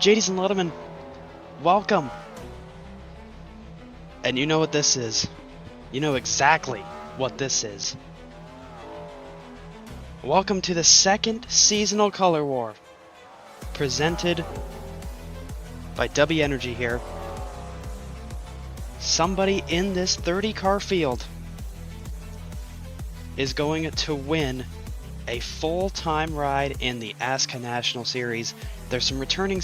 Ladies and gentlemen, welcome. And you know what this is. You know exactly what this is. Welcome to the second seasonal color war, presented by W Energy here. Somebody in this 30-car field is going to win a full-time ride in the ASSCA National Series. There's some returning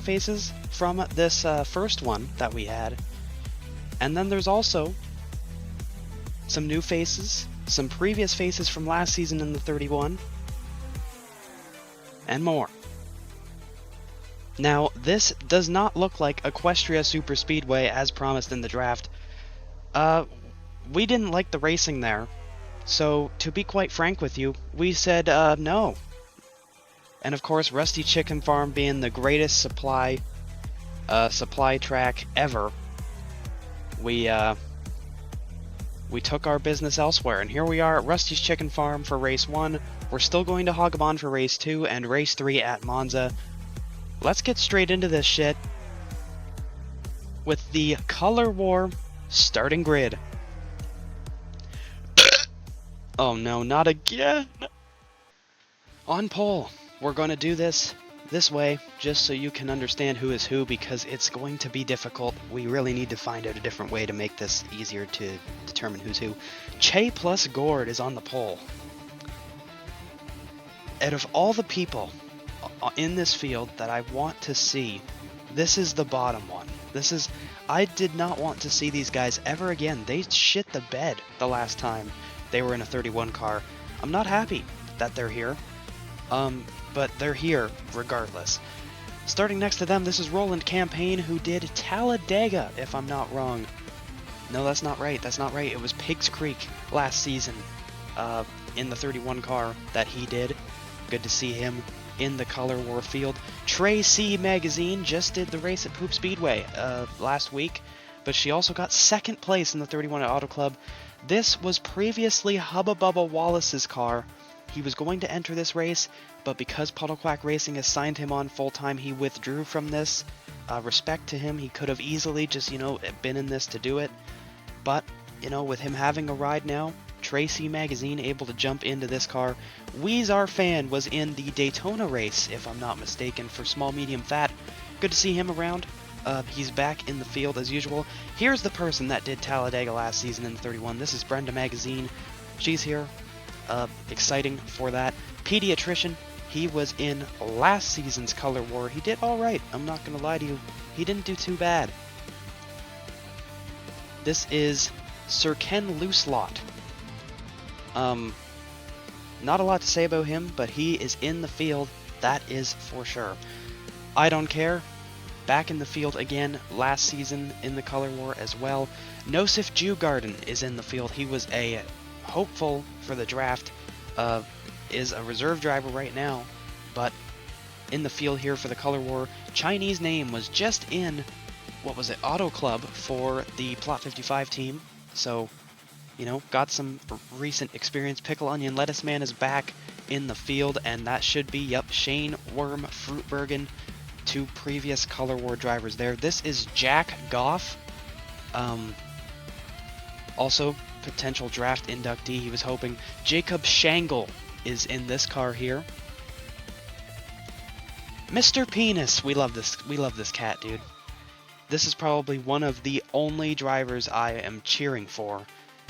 faces from this first one that we had, and then there's also some new faces, some previous faces from last season in the 31, and more. Now, this does not look like Equestria Superspeedway as promised in the draft. We didn't like the racing there, so to be quite frank with you, we said no. And of course, Rusty Chicken Farm being the greatest supply track ever, we took our business elsewhere, and here we are at Rusty's Chicken Farm for race 1. We're still going to Hogabon for race 2 and race 3 at Monza. Let's get straight into this shit with the Color War starting grid. Oh no, not again! On pole, we're going to do this way, just so you can understand who is who, because it's going to be difficult. We really need to find out a different way to make this easier to determine who's who. Che plus Gord is on the pole. Out of all the people in this field that I want to see, this is the bottom one. I did not want to see these guys ever again. They shit the bed the last time they were in a 31 car. I'm not happy that they're here. But they're here regardless. Starting next to them, this is Roland Campaign, who did Talladega, if I'm not wrong. No, that's not right. It was Pigs Creek last season in the 31 car that he did. Good to see him in the Color War field. Trey C. Magazine just did the race at Poop Speedway last week, but she also got second place in the 31 at Auto Club. This was previously Hubba Bubba Wallace's car. He was going to enter this race, but because Puddle Quack Racing has signed him on full-time, he withdrew from this. Respect to him, he could have easily just, been in this to do it. But, with him having a ride now, Tracy Magazine able to jump into this car. Weezar Fan was in the Daytona race, if I'm not mistaken, for Small Medium Fat. Good to see him around. He's back in the field as usual. Here's the person that did Talladega last season in the 31. This is Brenda Magazine. She's here. Exciting for that. Pediatrician, he was in last season's Color War. He did alright, I'm not gonna lie to you. He didn't do too bad. This is Sir Ken Looselot. Not a lot to say about him, but he is in the field, that is for sure. I Don't Care, back in the field again last season in the Color War as well. Nosif Jewgarden is in the field. He was a hopeful for the draft, is a reserve driver right now, but in the field here for the Color War. Chinese Name was just in, Auto Club for the Plot 55 team, so, got some recent experience. Pickle Onion Lettuce Man is back in the field, and that should be, Shane Worm Fruitbergen, two previous Color War drivers there. This is Jack Goff, also potential draft inductee. He was hoping. Jacob Shangle is in this car here. Mr. Penis, we love this cat, dude. This is probably one of the only drivers I am cheering for,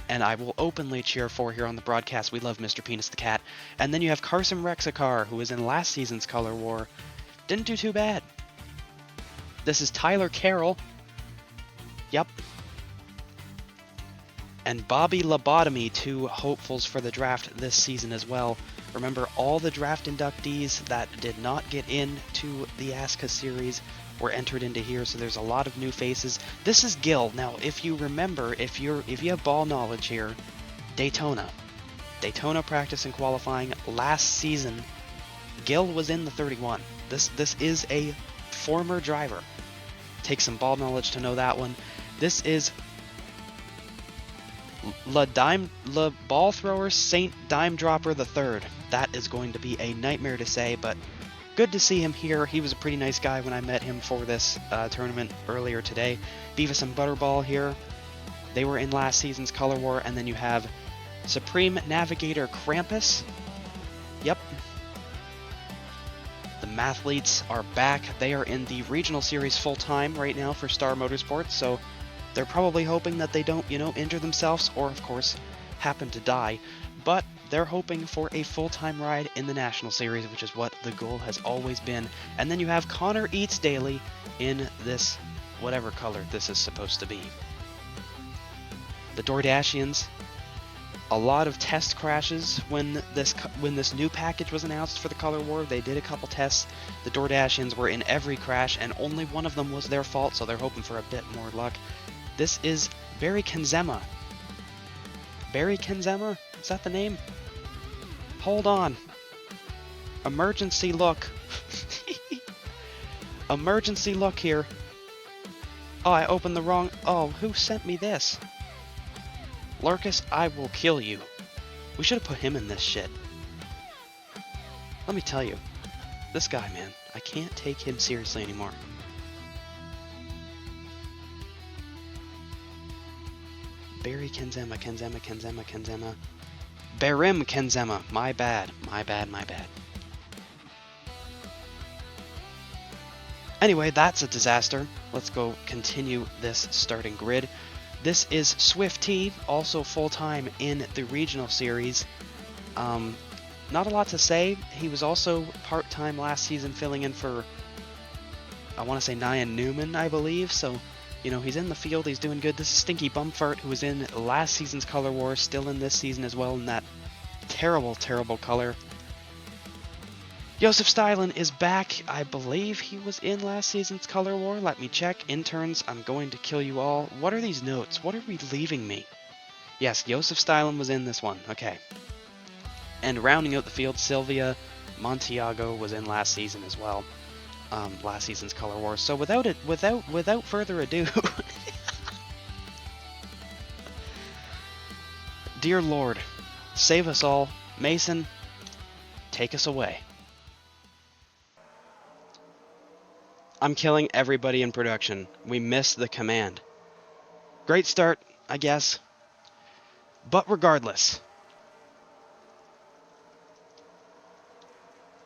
and I will openly cheer for here on the broadcast. We love Mr. Penis the cat. And then you have Carson Rexacar, who was in last season's Color War. Didn't do too bad. This is Tyler Carroll. Yep. And Bobby Lobotomy, two hopefuls for the draft this season as well. Remember, all the draft inductees that did not get into the ASSCA series were entered into here, so there's a lot of new faces. This is Gil. Now, if you remember, if you have ball knowledge here, Daytona practice and qualifying last season, Gil was in the 31. This is a former driver. Take some ball knowledge to know that one. This is Le Ball Thrower Saint Dime Dropper the Third. That is going to be a nightmare to say, but good to see him here. He was a pretty nice guy when I met him for this tournament earlier today. Beavis and Butterball here. They were in last season's Color War, and then you have Supreme Navigator Krampus. Yep. The Mathletes are back. They are in the regional series full-time right now for Star Motorsports, so they're probably hoping that they don't, injure themselves or, of course, happen to die. But they're hoping for a full-time ride in the National Series, which is what the goal has always been. And then you have Connor Eats Daily in this, whatever color this is supposed to be. The Doordashians, a lot of test crashes when this new package was announced for the Color War. They did a couple tests. The Doordashians were in every crash, and only one of them was their fault, so they're hoping for a bit more luck. This is Barry Kenzema. Barry Kenzema? Is that the name? Hold on. Emergency look. Emergency look here. Oh, I opened the wrong... Oh, who sent me this? Lurkus, I will kill you. We should have put him in this shit. Let me tell you. This guy, man. I can't take him seriously anymore. Barry Kenzema, Kenzema. Barim Kenzema. My bad. Anyway, that's a disaster. Let's go continue this starting grid. This is Swift T, also full-time in the regional series. Not a lot to say. He was also part-time last season filling in for, I want to say, Nyan Newman, I believe. So, he's in the field. He's doing good. This is Stinky Bumfart, who was in last season's Color War, still in this season as well in that terrible, terrible color. Joseph Stylen is back. I believe he was in last season's Color War. Let me check. Interns, I'm going to kill you all. What are these notes? What are we leaving me? Yes, Joseph Stylen was in this one. Okay. And rounding out the field, Sylvia Montiago was in last season as well. Last season's Color War. So without further ado, dear Lord, save us all. Mason, take us away. I'm killing everybody in production. We missed the command. Great start, I guess. But regardless,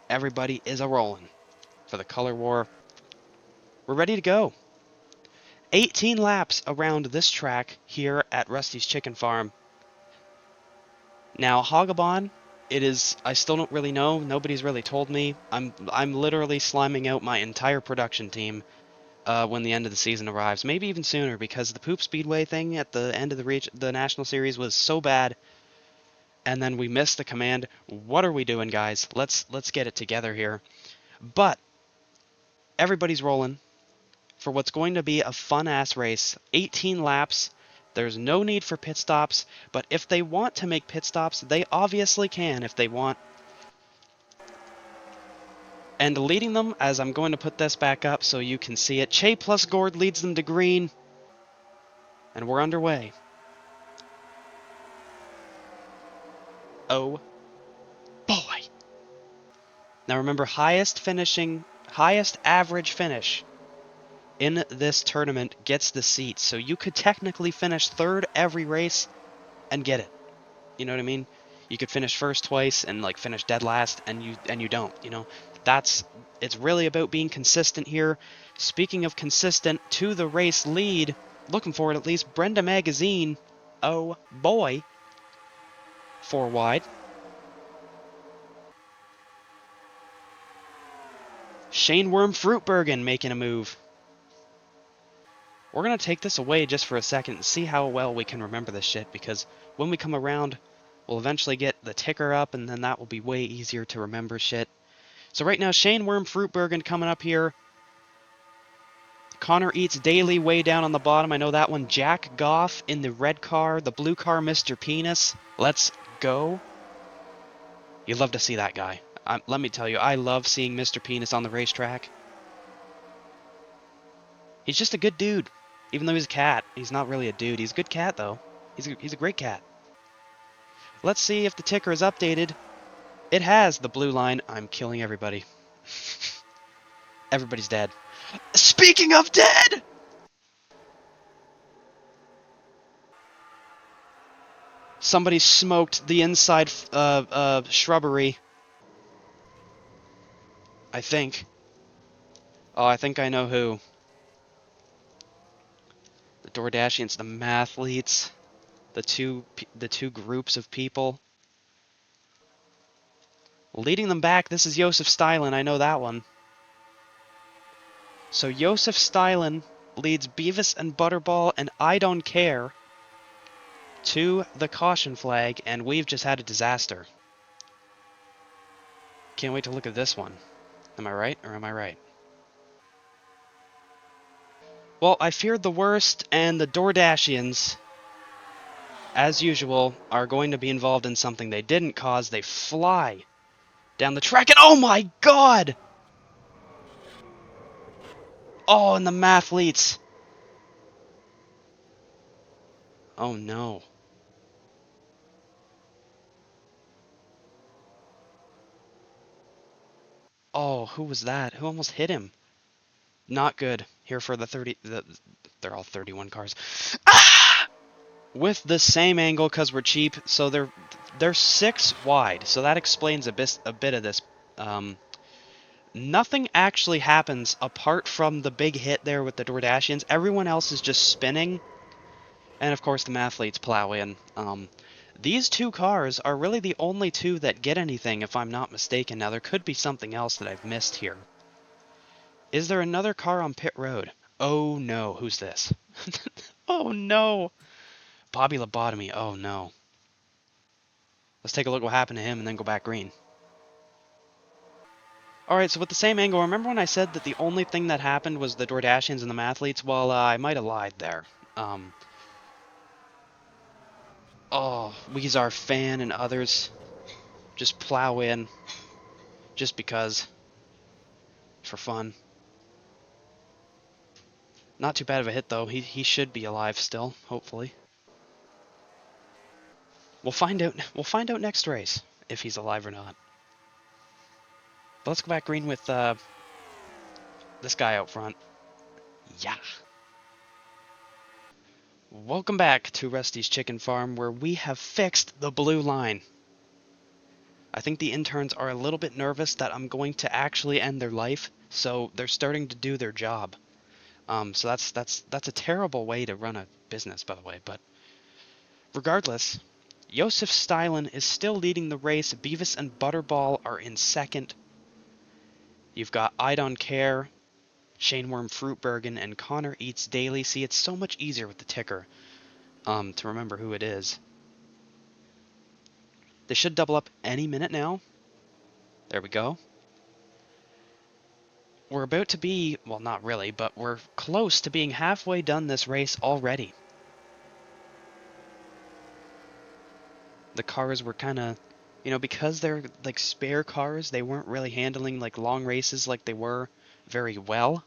everybody is a-rolling for the Color War. We're ready to go. 18 laps around this track here at Rusty's Chicken Farm. Now, Hogabon, I still don't really know. Nobody's really told me. I'm literally sliming out my entire production team when the end of the season arrives. Maybe even sooner, because the Poop Speedway thing at the end of the National Series was so bad. And then we missed the command. What are we doing, guys? Let's get it together here. But everybody's rolling for what's going to be a fun-ass race. 18 laps. There's no need for pit stops, but if they want to make pit stops, they obviously can if they want. And leading them, as I'm going to put this back up so you can see it, Che plus Gord leads them to green. And we're underway. Oh boy. Now remember, highest average finish in this tournament gets the seat. So you could technically finish third every race and get it. You know what I mean? You could finish first twice and finish dead last, and you don't. It's really about being consistent here. Speaking of consistent, to the race lead, looking for it at least, Brenda Magazine. Oh boy. 4 wide. Shane Worm Fruitbergen making a move. We're going to take this away just for a second and see how well we can remember this shit, because when we come around, we'll eventually get the ticker up, and then that will be way easier to remember shit. So right now, Shane Worm Fruitbergen coming up here. Connor Eats Daily way down on the bottom. I know that one. Jack Goff in the red car. The blue car, Mr. Penis. Let's go. You'd love to see that guy. Let me tell you, I love seeing Mr. Penis on the racetrack. He's just a good dude. Even though he's a cat, he's not really a dude. He's a good cat, though. He's a great cat. Let's see if the ticker is updated. It has the blue line. I'm killing everybody. Everybody's dead. Speaking of dead! Somebody smoked the inside shrubbery. I think. Oh, I think I know who. The Doordashians, the mathletes, the two groups of people. Leading them back, this is Josef Stalin, I know that one. So Josef Stalin leads Beavis and Butterball and I Don't Care to the caution flag, and we've just had a disaster. Can't wait to look at this one. Am I right, or am I right? Well, I feared the worst, and the Doordashians, as usual, are going to be involved in something they didn't cause. They fly down the track, and oh my god! Oh, and the mathletes. Oh no. Oh, who was that? Who almost hit him? Not good. Here for the 30... they're all 31 cars. Ah! With the same angle, because we're cheap, so they're 6 wide, so that explains a bit of this. Nothing actually happens apart from the big hit there with the Doordashians. Everyone else is just spinning, and of course the mathletes plow in. These 2 cars are really the only 2 that get anything, if I'm not mistaken. Now, there could be something else that I've missed here. Is there another car on pit road? Oh no, who's this? Oh no! Bobby Lobotomy, oh no. Let's take a look what happened to him and then go back green. Alright, so with the same angle, remember when I said that the only thing that happened was the Doordashians and the mathletes? Well, I might have lied there. Oh, Weezar Fan and others just plow in just because. For fun. Not too bad of a hit, though. He should be alive still, hopefully. We'll find out next race if he's alive or not. But let's go back green with this guy out front. Yeah. Welcome back to Rusty's Chicken Farm, where we have fixed the blue line. I think the interns are a little bit nervous that I'm going to actually end their life, so they're starting to do their job. So that's a terrible way to run a business, by the way. But regardless, Josef Stalin is still leading the race. Beavis and Butterball are in second. You've got I Don't Care, Shaneworm Fruitbergen, and Connor Eats Daily. See, it's so much easier with the ticker to remember who it is. They should double up any minute now. There we go. We're about to be, well, not really, but we're close to being halfway done this race already. The cars were kind of, because they're like spare cars, they weren't really handling like long races like they were very well.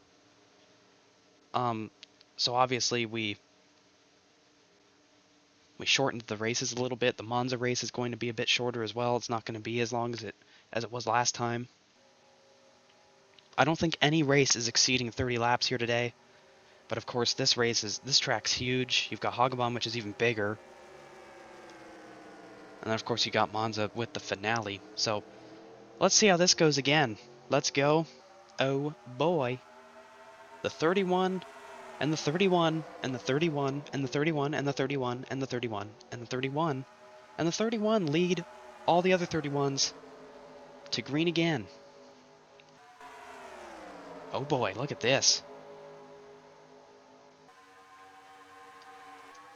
So obviously we shortened the races a little bit. The Monza race is going to be a bit shorter as well. It's not going to be as long as it was last time. I don't think any race is exceeding 30 laps here today. But of course this track's huge. You've got Hagabon, which is even bigger. And then of course you got Monza with the finale. So let's see how this goes again. Let's go. Oh boy. The 31 and the 31 and the 31 and the 31 and the 31 and the 31 and the 31 and the 31 lead all the other 31s to green again. Oh boy, look at this.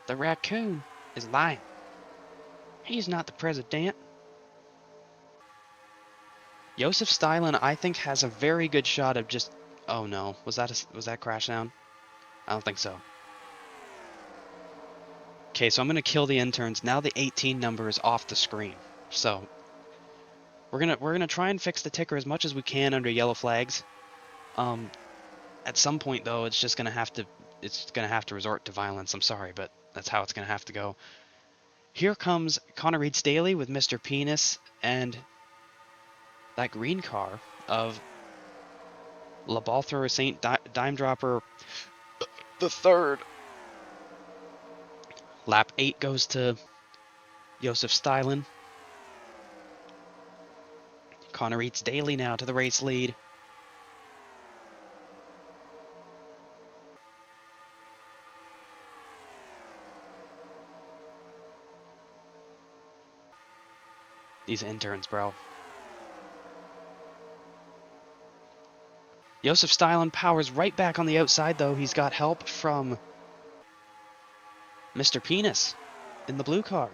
The raccoon is lying. He's not the president. Josef Stalin, I think, has a very good shot of just... Oh no, was that crash down? I don't think so. Okay, so I'm gonna kill the interns. Now the 18 number is off the screen. So we're gonna try and fix the ticker as much as we can under yellow flags. At some point though, it's gonna have to resort to violence. I'm sorry, but that's how it's gonna have to go. Here comes Connor Reed's Daily with Mr. Penis and that green car of La Ball Thrower Saint Dime Dropper the third. Lap 8 goes to Joseph Stylen. Connor Eats Daily now to the race lead. These interns, bro. Joseph Stylen powers right back on the outside, though. He's got help from Mr. Penis in the blue car.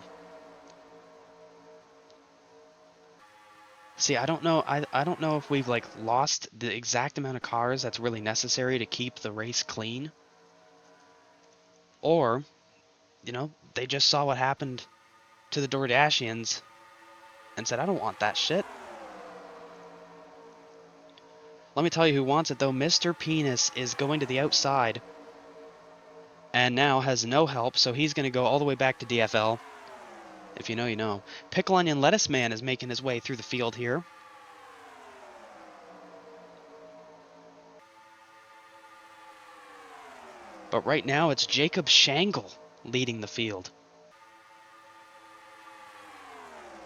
See, I don't know. I don't know if we've like lost the exact amount of cars that's really necessary to keep the race clean, or they just saw what happened to the Doordashians and said, I don't want that shit. Let me tell you who wants it, though. Mr. Penis is going to the outside and now has no help, so he's going to go all the way back to DFL. If you know, you know. Pickle Onion Lettuce Man is making his way through the field here. But right now, it's Jacob Shangle leading the field.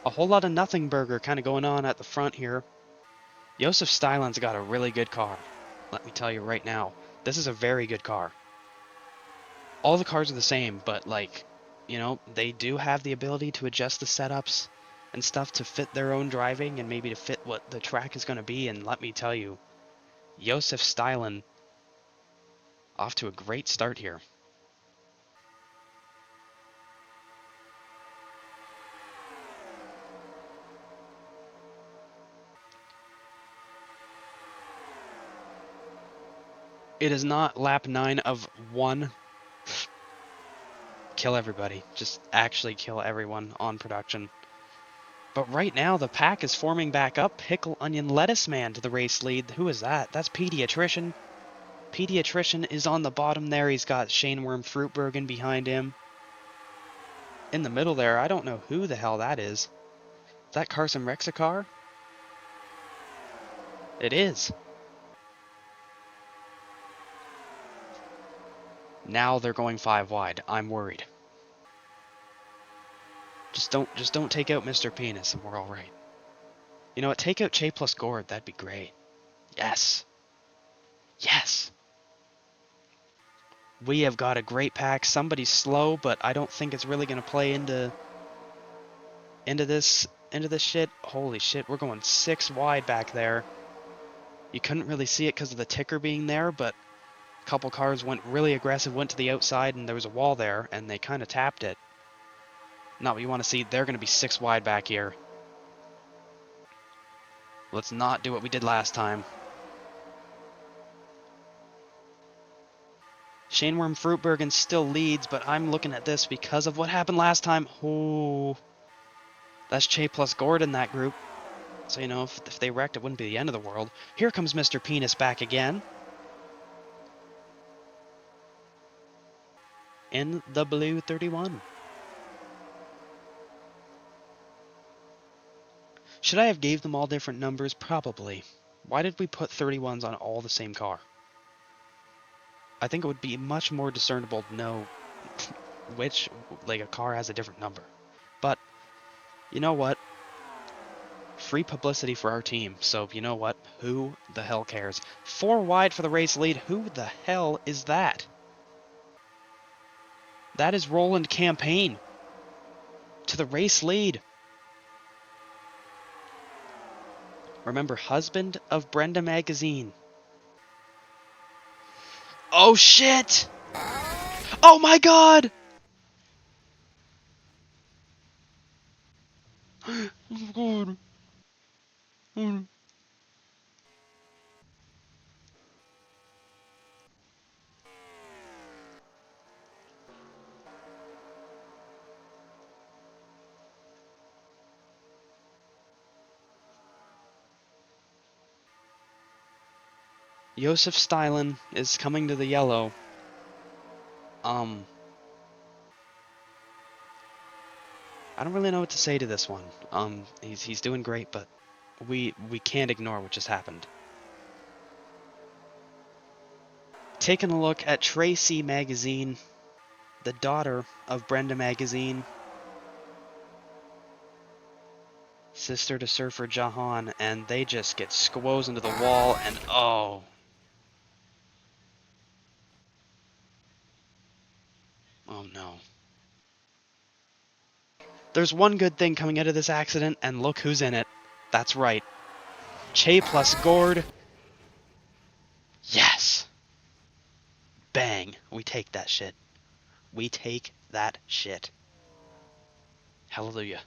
A whole lot of nothing burger kind of going on at the front here. Joseph Stylen's got a really good car. Let me tell you right now. This is a very good car. All the cars are the same, but like, they do have the ability to adjust the setups and stuff to fit their own driving and maybe to fit what the track is going to be. And let me tell you, Joseph Stylen off to a great start here. It is not lap 9 of 1. Kill everybody. Just actually kill everyone on production. But right now, the pack is forming back up. Pickle Onion Lettuce Man to the race lead. Who is that? That's Pediatrician. Pediatrician is on the bottom there. He's got Shane Worm Fruitbergen behind him. In the middle there, I don't know who the hell that is. Is that Carson Rexacar? It is. Now they're going 5 wide. I'm worried. Just don't take out Mr. Penis and we're all right. You know what? Take out Che plus Gord. That'd be great. Yes. Yes. We have got a great pack. Somebody's slow, but I don't think it's really going to play into this shit. Holy shit, we're going 6 wide back there. You couldn't really see it because of the ticker being there, but a couple cars went really aggressive, went to the outside, and there was a wall there, and they kind of tapped it. Not what you want to see. They're going to be 6 wide back here. Let's not do what we did last time. Shane Worm Fruitbergen still leads, but I'm looking at this because of what happened last time. Oh, that's Che plus Gord in that group. So, if they wrecked, it wouldn't be the end of the world. Here comes Mr. Penis back again. In the blue 31. Should I have gave them all different numbers? Probably. Why did we put 31s on all the same car? I think it would be much more discernible to know which, like, a car has a different number. But, you know what? Free publicity for our team, so you know what? Who the hell cares? 4 wide for the race lead. Who the hell is that? That is Roland Campaign to the race lead. Remember, husband of Brenda Magazine. Oh shit! Oh my god! Oh god. Joseph Stylen is coming to the yellow. I don't really know what to say to this one. He's doing great, but we can't ignore what just happened. Taking a look at Tracy Magazine, the daughter of Brenda Magazine, sister to Surfer Jahan, and they just get squoze into the wall, and oh. Oh no. There's one good thing coming out of this accident, and look who's in it. That's right. Che plus Gord. Yes! Bang. We take that shit. We take that shit. Hallelujah.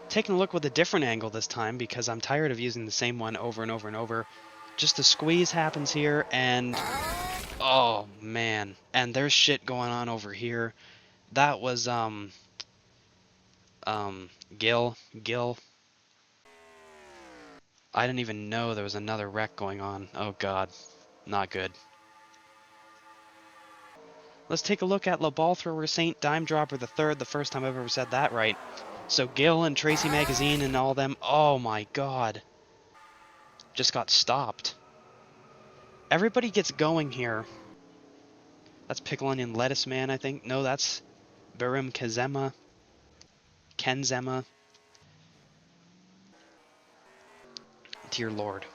Taking a look with a different angle this time because I'm tired of using the same one over and over and over. Just a squeeze happens here and... oh, man. And there's shit going on over here. That was, Gil. I didn't even know there was another wreck going on. Oh, God. Not good. Let's take a look at La Ball Thrower Saint Dime Dropper the Third, the first time I've ever said that right. So Gil and Tracy Magazine and all them, oh my god. Just got stopped. Everybody gets going here. That's Pickle Onion Lettuce Man, I think. No, that's Barim Kenzema. Dear Lord.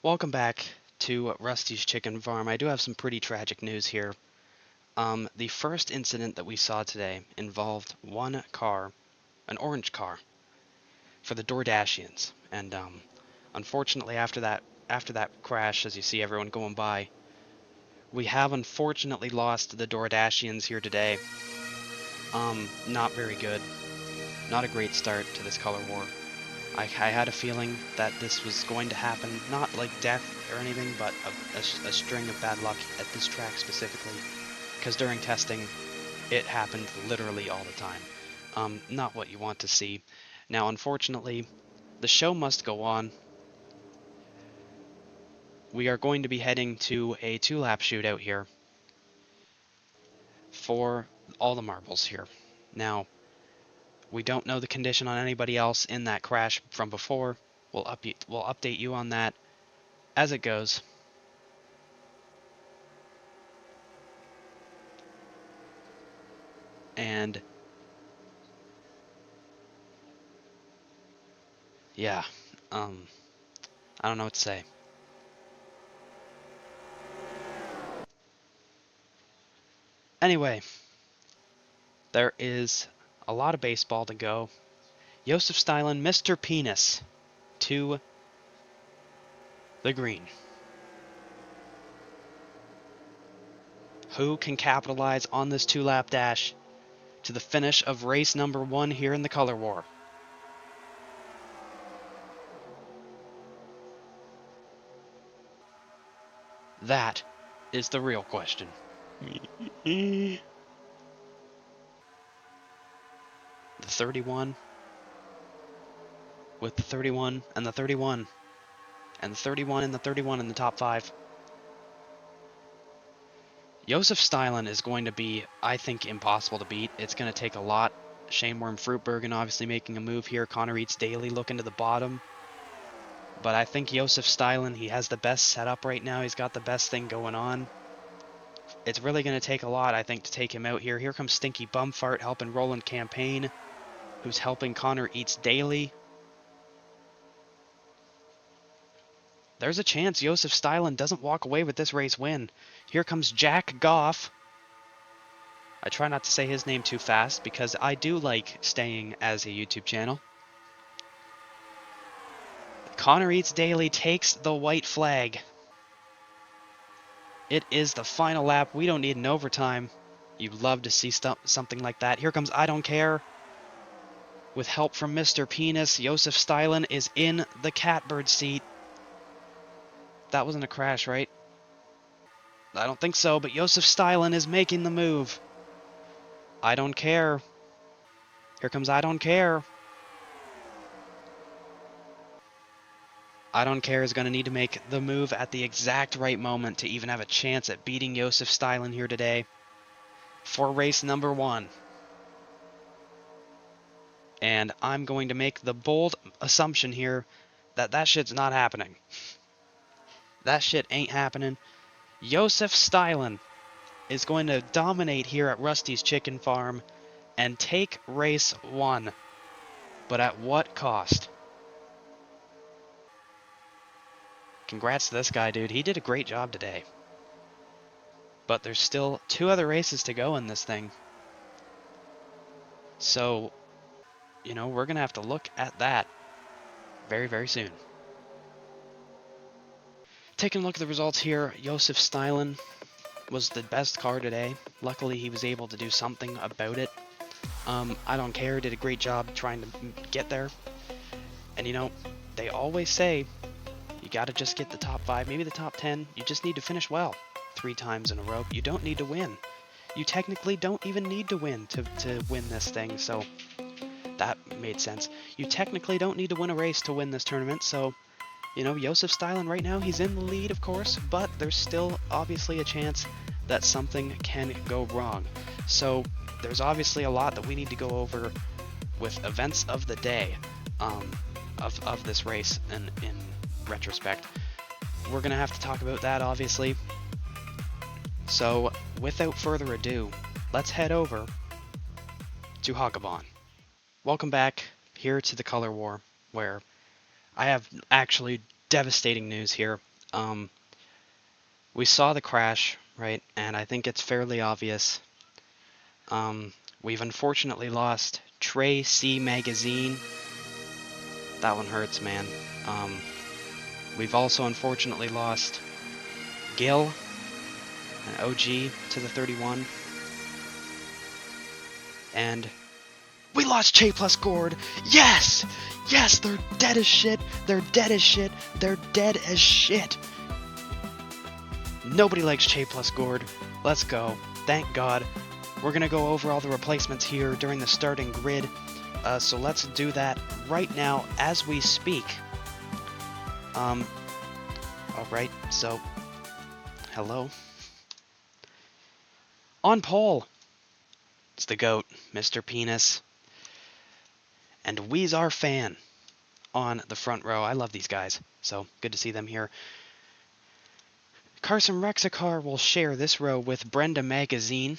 Welcome back to Rusty's Chicken Farm. I do have some pretty tragic news here. The first incident that we saw today involved one car, an orange car, for the DoorDashians. And unfortunately, after that crash, as you see everyone going by, we have unfortunately lost the DoorDashians here today. Not very good. Not a great start to this color war. I had a feeling that this was going to happen, not like death or anything, but a string of bad luck at this track specifically, because during testing, it happened literally all the time. Not what you want to see. Now, unfortunately, the show must go on. We are going to be heading to a 2-lap shootout here for all the marbles here. Now, we don't know the condition on anybody else in that crash from before. We'll update you on that as it goes. And yeah, I don't know what to say. Anyway, there is a lot of baseball to go. Josef Stalin, Mr. Penis, to the green. Who can capitalize on this 2-lap dash to the finish of race number 1 here in the color war? That is the real question. The 31 with the 31 and the 31 and the 31 and the 31 in the top 5. Josef Stalin is going to be, I think, impossible to beat. It's going to take a lot. Shaneworm Fruitbergen obviously making a move here. Connor Eats Daily looking to the bottom. But I think Josef Stalin, he has the best setup right now. He's got the best thing going on. It's really going to take a lot, I think, to take him out here. Here comes Stinky Bumfart helping Roland Campaign, who's helping Connor Eats Daily. There's a chance Josef Stalin doesn't walk away with this race win. Here comes Jack Goff. I try not to say his name too fast because I do like staying as a YouTube channel. Connor Eats Daily takes the white flag. It is the final lap. We don't need an overtime. You'd love to see something like that. Here comes I Don't Care. With help from Mr. Penis, Josef Stalin is in the catbird seat. That wasn't a crash, right? I don't think so, but Josef Stalin is making the move. I Don't Care. Here comes I Don't Care. I Don't Care is going to need to make the move at the exact right moment to even have a chance at beating Josef Stalin here today for race number 1. And I'm going to make the bold assumption here that that shit's not happening. That shit ain't happening. Josef Stylen is going to dominate here at Rusty's Chicken Farm and take race 1. But at what cost? Congrats to this guy, dude. He did a great job today. But there's still 2 other races to go in this thing. So, you know, we're going to have to look at that very, very soon. Taking a look at the results here, Josef Stylen was the best car today. Luckily, he was able to do something about it. I don't care, did a great job trying to get there. And you know, they always say, you gotta just get the top 5, maybe the top 10. You just need to finish well 3 times in a row. You don't need to win. You technically don't even need to win to win this thing, so that made sense. You technically don't need to win a race to win this tournament, so, you know, Josef Stylen right now, he's in the lead, of course, but there's still obviously a chance that something can go wrong. So there's obviously a lot that we need to go over with events of the day of this race in retrospect. We're going to have to talk about that, obviously. So without further ado, let's head over to Hagabon. Welcome back here to the Color War, where I have actually devastating news here. We saw the crash, right? And I think it's fairly obvious. We've unfortunately lost Trey C Magazine. That one hurts, man. We've also unfortunately lost Gil, an OG to the 31. And we lost Che plus Gord. Yes! Yes, they're dead as shit. They're dead as shit. They're dead as shit. Nobody likes Che plus Gord. Let's go. Thank God. We're going to go over all the replacements here during the starting grid. So let's do that right now as we speak. Alright, so, hello. On pole, it's the GOAT, Mr. Penis. And Weezar Fan on the front row. I love these guys, so good to see them here. Carson Rexacar will share this row with Brenda Magazine.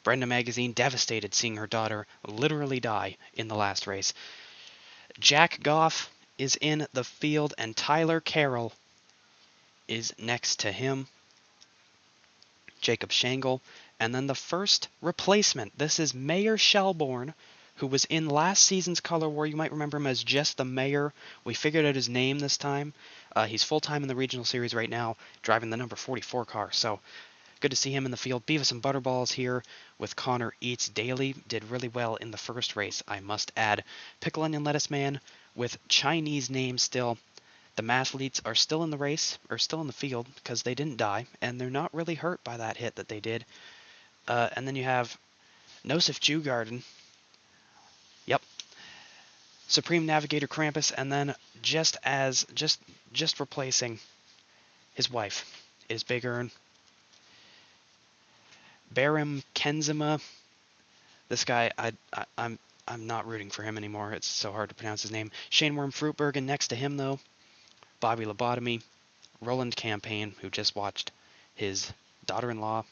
Brenda Magazine devastated seeing her daughter literally die in the last race. Jack Goff is in the field, and Tyler Carroll is next to him. Jacob Shangle. And then the first replacement. This is Mayor Shelbourne, who was in last season's Color War. You might remember him as just the Mayor. We figured out his name this time. He's full-time in the regional series right now, driving the number 44 car. So good to see him in the field. Beavis and Butterballs here with Connor Eats Daily. Did really well in the first race, I must add. Pickle Onion Lettuce Man with Chinese name still. The Mathletes are still in the race, or still in the field, because they didn't die, and they're not really hurt by that hit that they did. And then you have Nosif Jewgarden. Yep. Supreme Navigator Krampus, and then just replacing his wife is Big Ern. Barim Kenzema. This guy, I'm not rooting for him anymore. It's so hard to pronounce his name. Shane Worm Fruitberg, and next to him though, Bobby Lobotomy, Roland Campaign, who just watched his daughter-in-law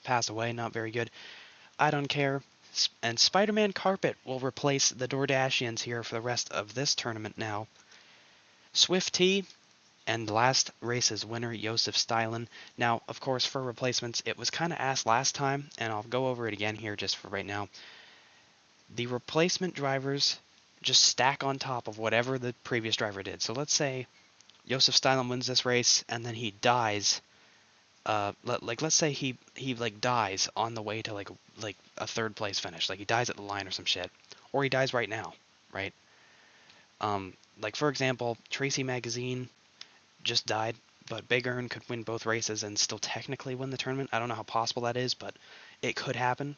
pass away. Not very good. I don't care. And Spider-Man Carpet will replace the DoorDashians here for the rest of this tournament now. Swift T and last race's winner, Josef Stylen. Now, of course, for replacements, it was kind of asked last time, and I'll go over it again here just for right now. The replacement drivers just stack on top of whatever the previous driver did. So let's say Josef Stylen wins this race, and then he dies. Let's say he dies on the way to like a third place finish. Like he dies at the line or some shit, or he dies right now, right? Like for example, Tracy Magazine just died, but Big Ern could win both races and still technically win the tournament. I don't know how possible that is, but it could happen.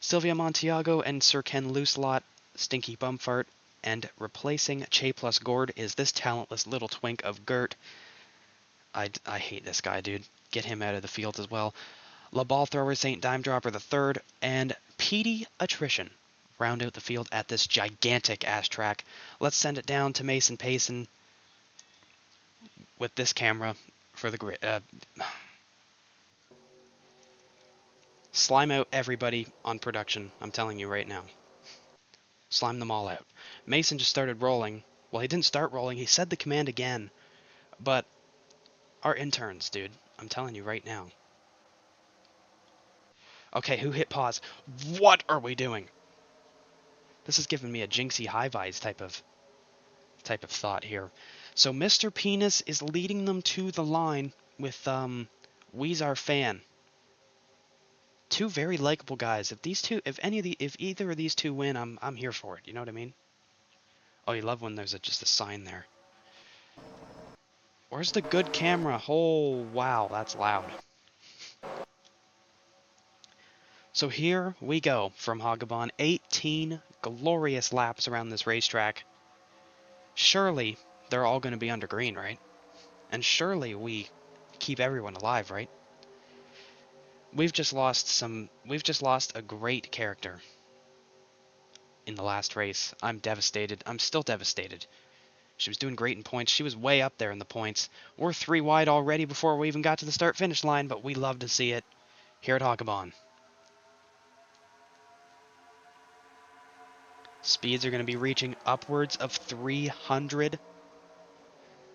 Sylvia Montiago and Sir Ken Looselot, Stinky Bumfart, and replacing Che plus Gord is this talentless little twink of Gert. I hate this guy, dude. Get him out of the field as well. La Ball Thrower, St. Dime Dropper the third, and Petey Attrition round out the field at this gigantic ass track. Let's send it down to Mason Payson with this camera for the grid. Slime out everybody on production, I'm telling you right now. Slime them all out. Mason just started rolling. Well, he didn't start rolling, he said the command again. But our interns, dude, I'm telling you right now. Okay, who hit pause? What are we doing? This is giving me a Jinxie High-Vise type of thought here. So Mr. Penis is leading them to the line with Weezar Fan. Two very likable guys. If either of these two win, I'm here for it. You know what I mean? Oh, you love when there's just a sign there. Where's the good camera? Oh, wow, that's loud. So here we go from Hagabon. 18 glorious laps around this racetrack. Surely they're all going to be under green, right? And surely we keep everyone alive, right? We've just lost a great character in the last race. I'm devastated. I'm still devastated. She was doing great in points. She was way up there in the points. We're 3 wide already before we even got to the start-finish line, but we love to see it here at Hagabon. Speeds are going to be reaching upwards of 300.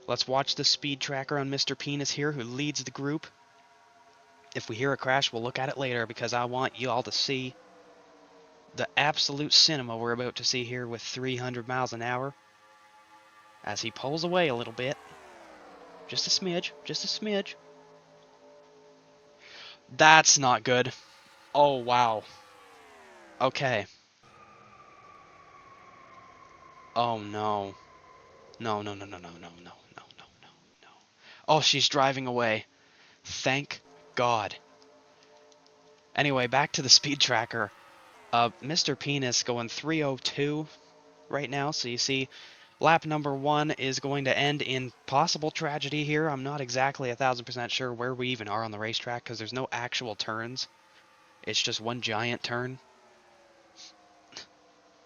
Let's watch the speed tracker on Mr. Penis here, who leads the group. If we hear a crash, we'll look at it later, because I want you all to see the absolute cinema we're about to see here with 300 miles an hour. As he pulls away a little bit. Just a smidge. Just a smidge. That's not good. Oh, wow. Okay. Oh, no. No, no, no, no, no, no, no, no, no, no, no. Oh, she's driving away. Thank God. Anyway, back to the speed tracker. Mr. Penis going 302 right now. So you see, lap number 1 is going to end in possible tragedy here. I'm not exactly 1000% sure where we even are on the racetrack because there's no actual turns. It's just one giant turn.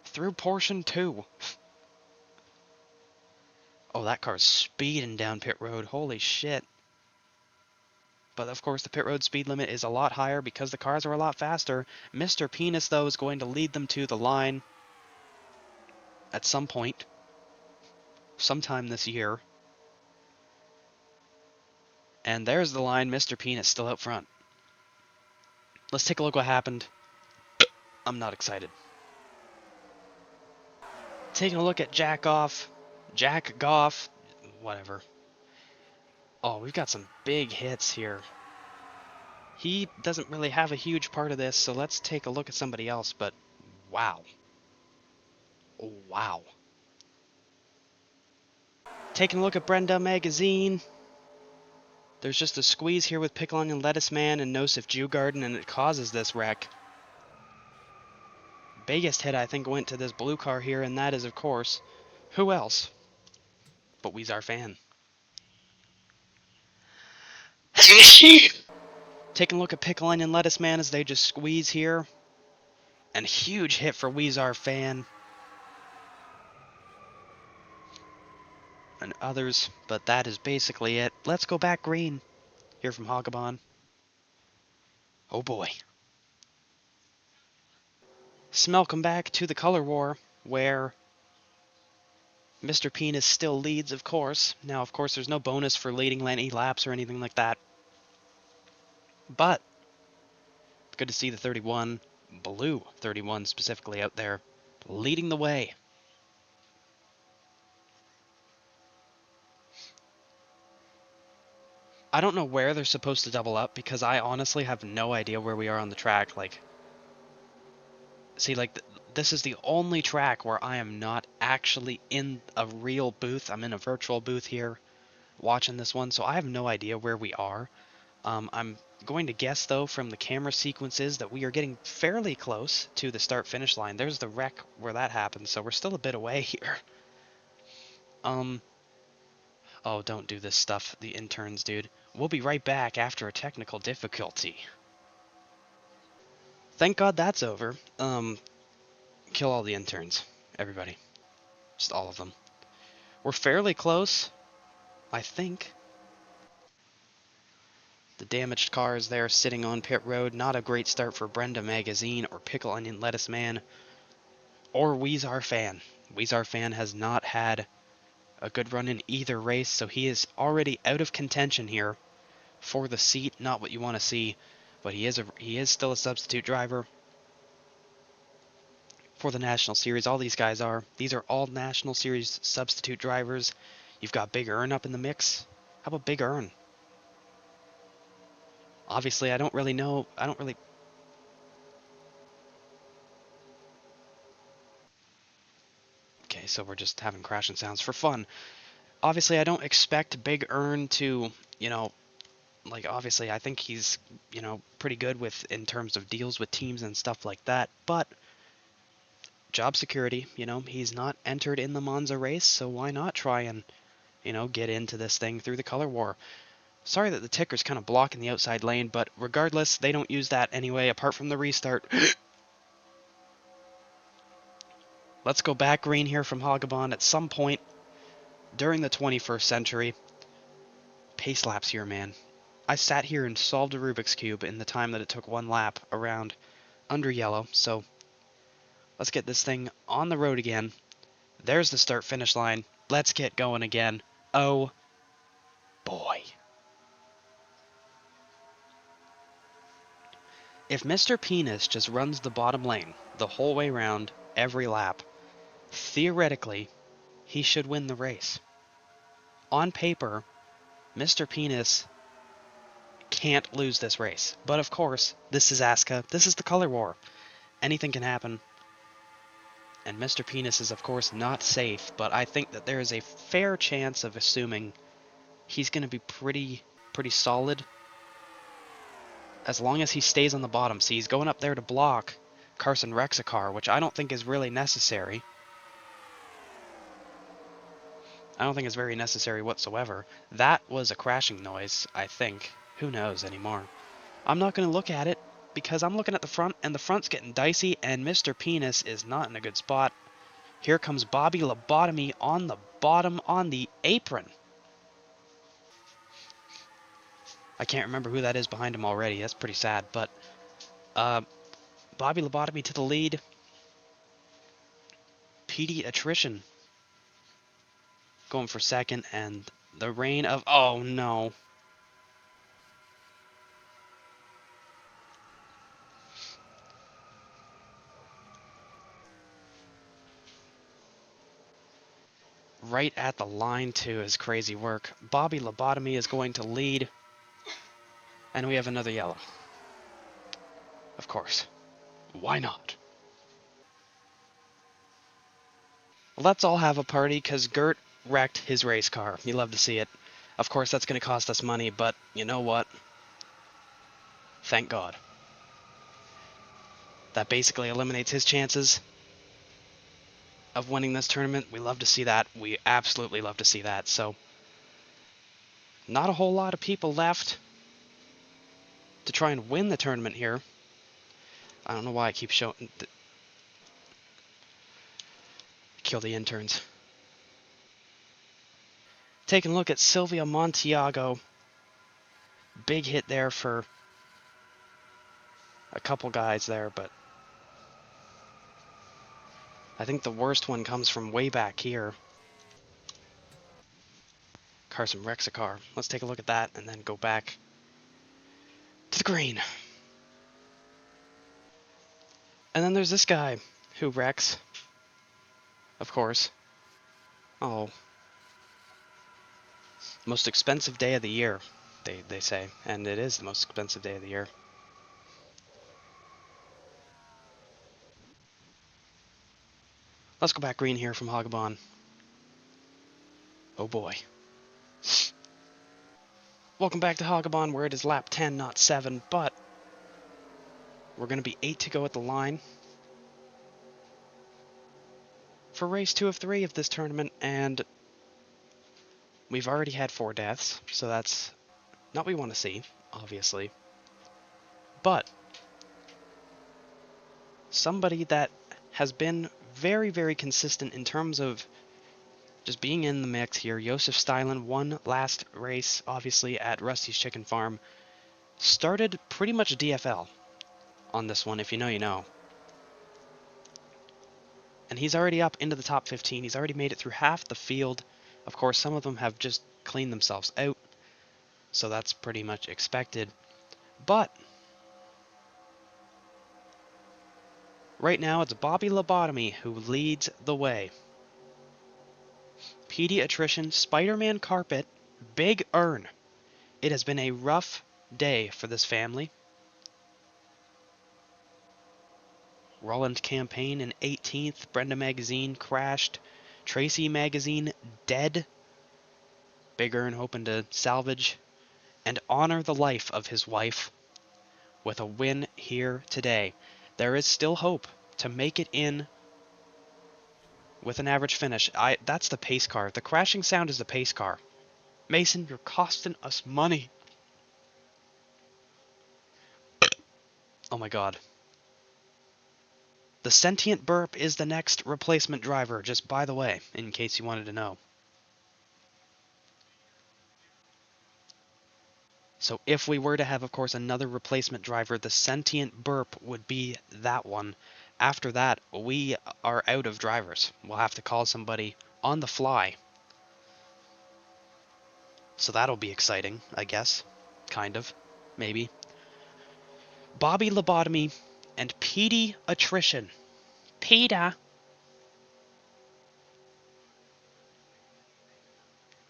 Through portion 2. Oh, that car's speeding down pit road. Holy shit. But of course the pit road speed limit is a lot higher because the cars are a lot faster. Mr. Penis, though, is going to lead them to the line at some point. Sometime this year. And there's the line. Mr. Penis still out front. Let's take a look what happened. I'm not excited. Taking a look at Jack Goff, whatever. Oh, we've got some big hits here. He doesn't really have a huge part of this, so let's take a look at somebody else, but wow. Wow. Taking a look at Brenda Magazine. There's just a squeeze here with Pickle Onion Lettuce Man and Nosif Jew Garden, and it causes this wreck. Biggest hit, I think, went to this blue car here, and that is, of course, who else but Weezar Fan. Taking a look at Pickle Onion Lettuce Man as they just squeeze here. And huge hit for Weezar Fan. And others, but that is basically it. Let's go back green here from Hagabon. Oh boy. Welcome back to the Color War, where Mr. Penis still leads, of course. Now, of course, there's no bonus for leading any laps or anything like that. But good to see the 31, blue 31 specifically, out there leading the way. I don't know where they're supposed to double up because I honestly have no idea where we are on the track. Like, see, like, this is the only track where I am not actually in a real booth. I'm in a virtual booth here watching this one, so I have no idea where we are. I'm going to guess, though, from the camera sequences that we are getting fairly close to the start-finish line. There's the wreck where that happened, so we're still a bit away here. Oh, don't do this stuff, the interns, dude. We'll be right back after a technical difficulty. thank God that's over. Kill all the interns. Everybody. Just all of them. We're fairly close, I think. The damaged car is there sitting on pit road. Not a great start for Brenda Magazine or Pickle Onion Lettuce Man or Weezar Fan. Weezar Fan has not had a good run in either race, so he is already out of contention here for the seat. Not what you want to see, but he is still a substitute driver for the National Series. All these guys are. These are all National Series substitute drivers. You've got Big Earn up in the mix. How about Big Earn? Obviously, I don't really know. Okay, so we're just having crashing sounds for fun. Obviously, I don't expect Big Earn to, like, obviously, I think he's, pretty good with in terms of deals with teams and stuff like that. But job security, he's not entered in the Monza race, so why not try and, get into this thing through the color war? Sorry that the ticker's kind of blocking the outside lane, but regardless, they don't use that anyway, apart from the restart. Let's go back green here from Hagabon at some point during the 21st century. Pace laps here, man. I sat here and solved a Rubik's Cube in the time that it took one lap around under yellow, so let's get this thing on the road again. There's the start-finish line. Let's get going again. Oh, boy. If Mr. Penis just runs the bottom lane the whole way around every lap, theoretically, he should win the race. On paper, Mr. Penis can't lose this race. But of course, this is ASSCA. This is the color war. Anything can happen. And Mr. Penis is, of course, not safe, but I think that there is a fair chance of assuming he's going to be pretty solid as long as he stays on the bottom. See, he's going up there to block Carson Rexacar, which I don't think is really necessary. I don't think it's very necessary whatsoever. That was a crashing noise, I think. Who knows anymore? I'm not going to look at it because I'm looking at the front, and the front's getting dicey, and Mr. Penis is not in a good spot. Here comes Bobby Lobotomy on the bottom on the apron. I can't remember who that is behind him already. That's pretty sad, but Bobby Lobotomy to the lead. PD Attrition going for second, and the reign of... Oh, no. Right at the line, too, is crazy work. Bobby Lobotomy is going to lead, and we have another yellow. Of course. Why not? Let's all have a party, because Gert wrecked his race car. You love to see it. Of course, that's going to cost us money, but you know what? Thank God. That basically eliminates his chances of winning this tournament. We love to see that. We absolutely love to see that. So, not a whole lot of people left to try and win the tournament here. I don't know why I keep showing... Kill the interns. Taking a look at Silvia Montiago. Big hit there for a couple guys there, but I think the worst one comes from way back here. Carson Rexacar. Let's take a look at that and then go back to the green. And then there's this guy who wrecks, of course. Oh. Most expensive day of the year, they say. And it is the most expensive day of the year. Let's go back green here from Hagabon. Oh boy. Welcome back to Hagabon, where it is lap 10, not 7, but we're going to be 8 to go at the line for race 2 of 3 of this tournament, and we've already had 4 deaths, so that's not what we want to see, obviously. But somebody that has been very, very consistent in terms of just being in the mix here. Josef Stylen won last race, obviously, at Rusty's Chicken Farm. Started pretty much DFL on this one, if you know, you know. And he's already up into the top 15. He's already made it through half the field. Of course, some of them have just cleaned themselves out, so that's pretty much expected. But right now, it's Bobby Lobotomy who leads the way. Pediatrician, Spider-Man Carpet, Big Earn. It has been a rough day for this family. Roland Campaign in 18th. Brenda Magazine crashed. Tracy Magazine dead. Big Earn hoping to salvage and honor the life of his wife with a win here today. There is still hope to make it in with an average finish. That's the pace car. The crashing sound is the pace car. Mason, you're costing us money. Oh my god. The sentient burp is the next replacement driver, just by the way, in case you wanted to know. So if we were to have, of course, another replacement driver, the sentient burp would be that one. After that, we are out of drivers. We'll have to call somebody on the fly. So that'll be exciting, I guess. Kind of. Maybe. Bobby Lobotomy and Petey Attrition. Peter.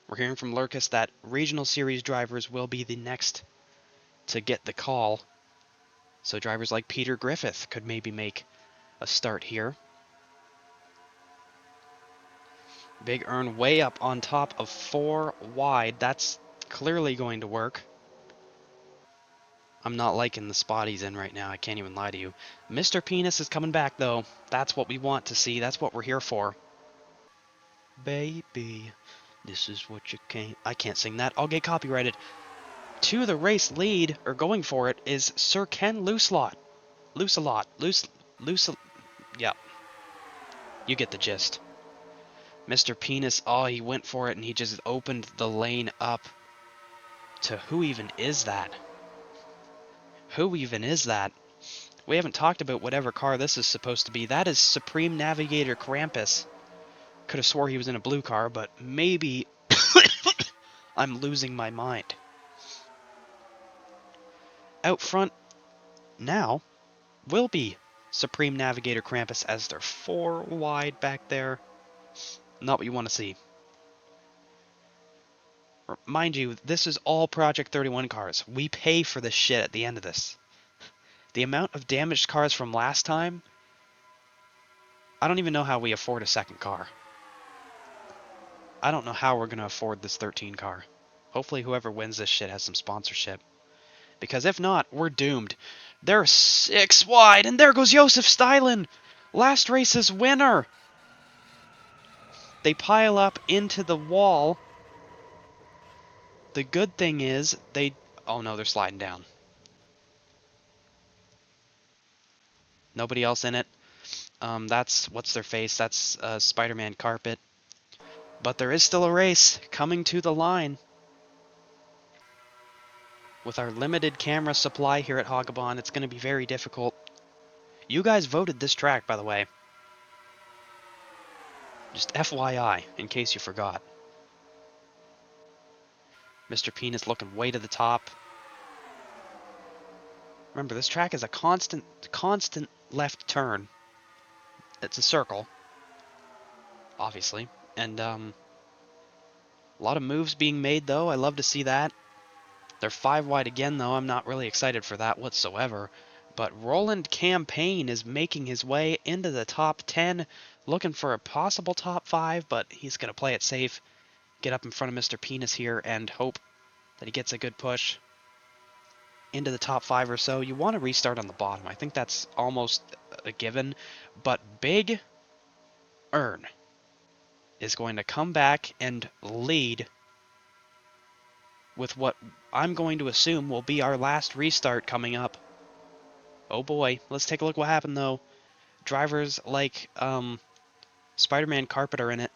We're hearing from Lurkus that regional series drivers will be the next to get the call. So drivers like Peter Griffith could maybe make a start here. Big Earn way up on top of 4 wide. That's clearly going to work. I'm not liking the spot he's in right now. I can't even lie to you. Mr. Penis is coming back, though. That's what we want to see. That's what we're here for. Baby, this is what you can't... I can't sing that. I'll get copyrighted. To the race lead, or going for it, is Sir Ken Looselot. Looselot. Yeah. You get the gist. Mr. Penis, oh, he went for it, and he just opened the lane up to who even is that? Who even is that? We haven't talked about whatever car this is supposed to be. That is Supreme Navigator Krampus. Could have swore he was in a blue car, but maybe I'm losing my mind. Out front now will be Supreme Navigator Krampus as they're 4 wide back there. Not what you want to see. Mind you, this is all Project 31 cars. We pay for this shit at the end of this. The amount of damaged cars from last time, I don't even know how we afford a second car. I don't know how we're going to afford this 13 car. Hopefully whoever wins this shit has some sponsorship. Because if not, we're doomed. They're 6 wide, and there goes Josef Stylen! Last race's winner! They pile up into the wall. The good thing is, oh no, they're sliding down. Nobody else in it. That's, what's their face? That's Spider-Man Carpet. But there is still a race coming to the line. With our limited camera supply here at Hagabon, it's going to be very difficult. You guys voted this track, by the way. Just FYI, in case you forgot. Mr. Penis looking way to the top. Remember, this track is a constant left turn. It's a circle, obviously. And a lot of moves being made, though. I love to see that. They're 5 wide again, though. I'm not really excited for that whatsoever. But Roland Campaign is making his way into the top 10, looking for a possible top 5, but he's going to play it safe, get up in front of Mr. Penis here, and hope that he gets a good push into the top 5 or so. You want to restart on the bottom. I think that's almost a given. But Big Earn is going to come back and lead with what I'm going to assume will be our last restart coming up. Oh boy, let's take a look what happened though. drivers like Spider-Man Carpet are in it.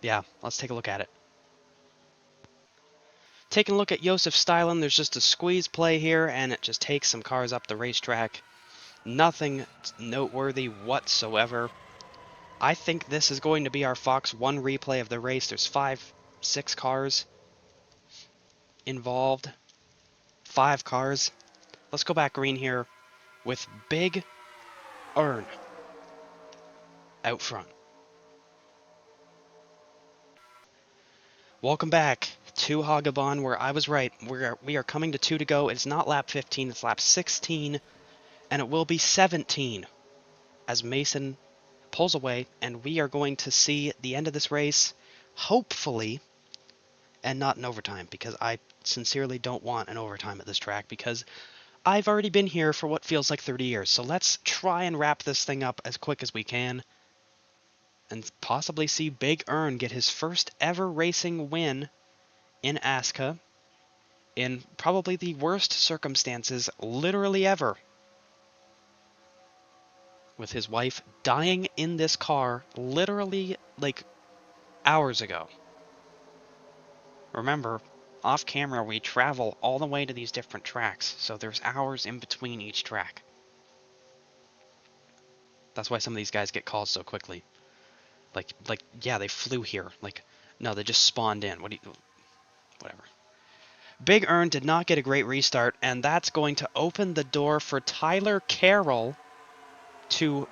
Yeah, let's take a look at it. Taking a look at Josef Stylen, there's just a squeeze play here, and it just takes some cars up the racetrack. Nothing noteworthy whatsoever. I think this is going to be our Fox 1 replay of the race. There's 6 cars involved. 5 cars. Let's go back green here with Big Earn out front. Welcome back to Hagabon, where I was right. We are coming to 2 to go. It's not lap 15, it's lap 16, and it will be 17 as Mason pulls away, and we are going to see the end of this race, hopefully, and not in overtime, because I sincerely don't want an overtime at this track, because I've already been here for what feels like 30 years. So let's try and wrap this thing up as quick as we can, and possibly see Big Earn get his first ever racing win in ASSCA in probably the worst circumstances literally ever, with his wife dying in this car literally like hours ago. Remember, off camera we travel all the way to these different tracks, so there's hours in between each track. That's why some of these guys get called so quickly. Like yeah, they flew here. Like, no, they just spawned in. Whatever. Big Earn did not get a great restart, and that's going to open the door for Tyler Carroll to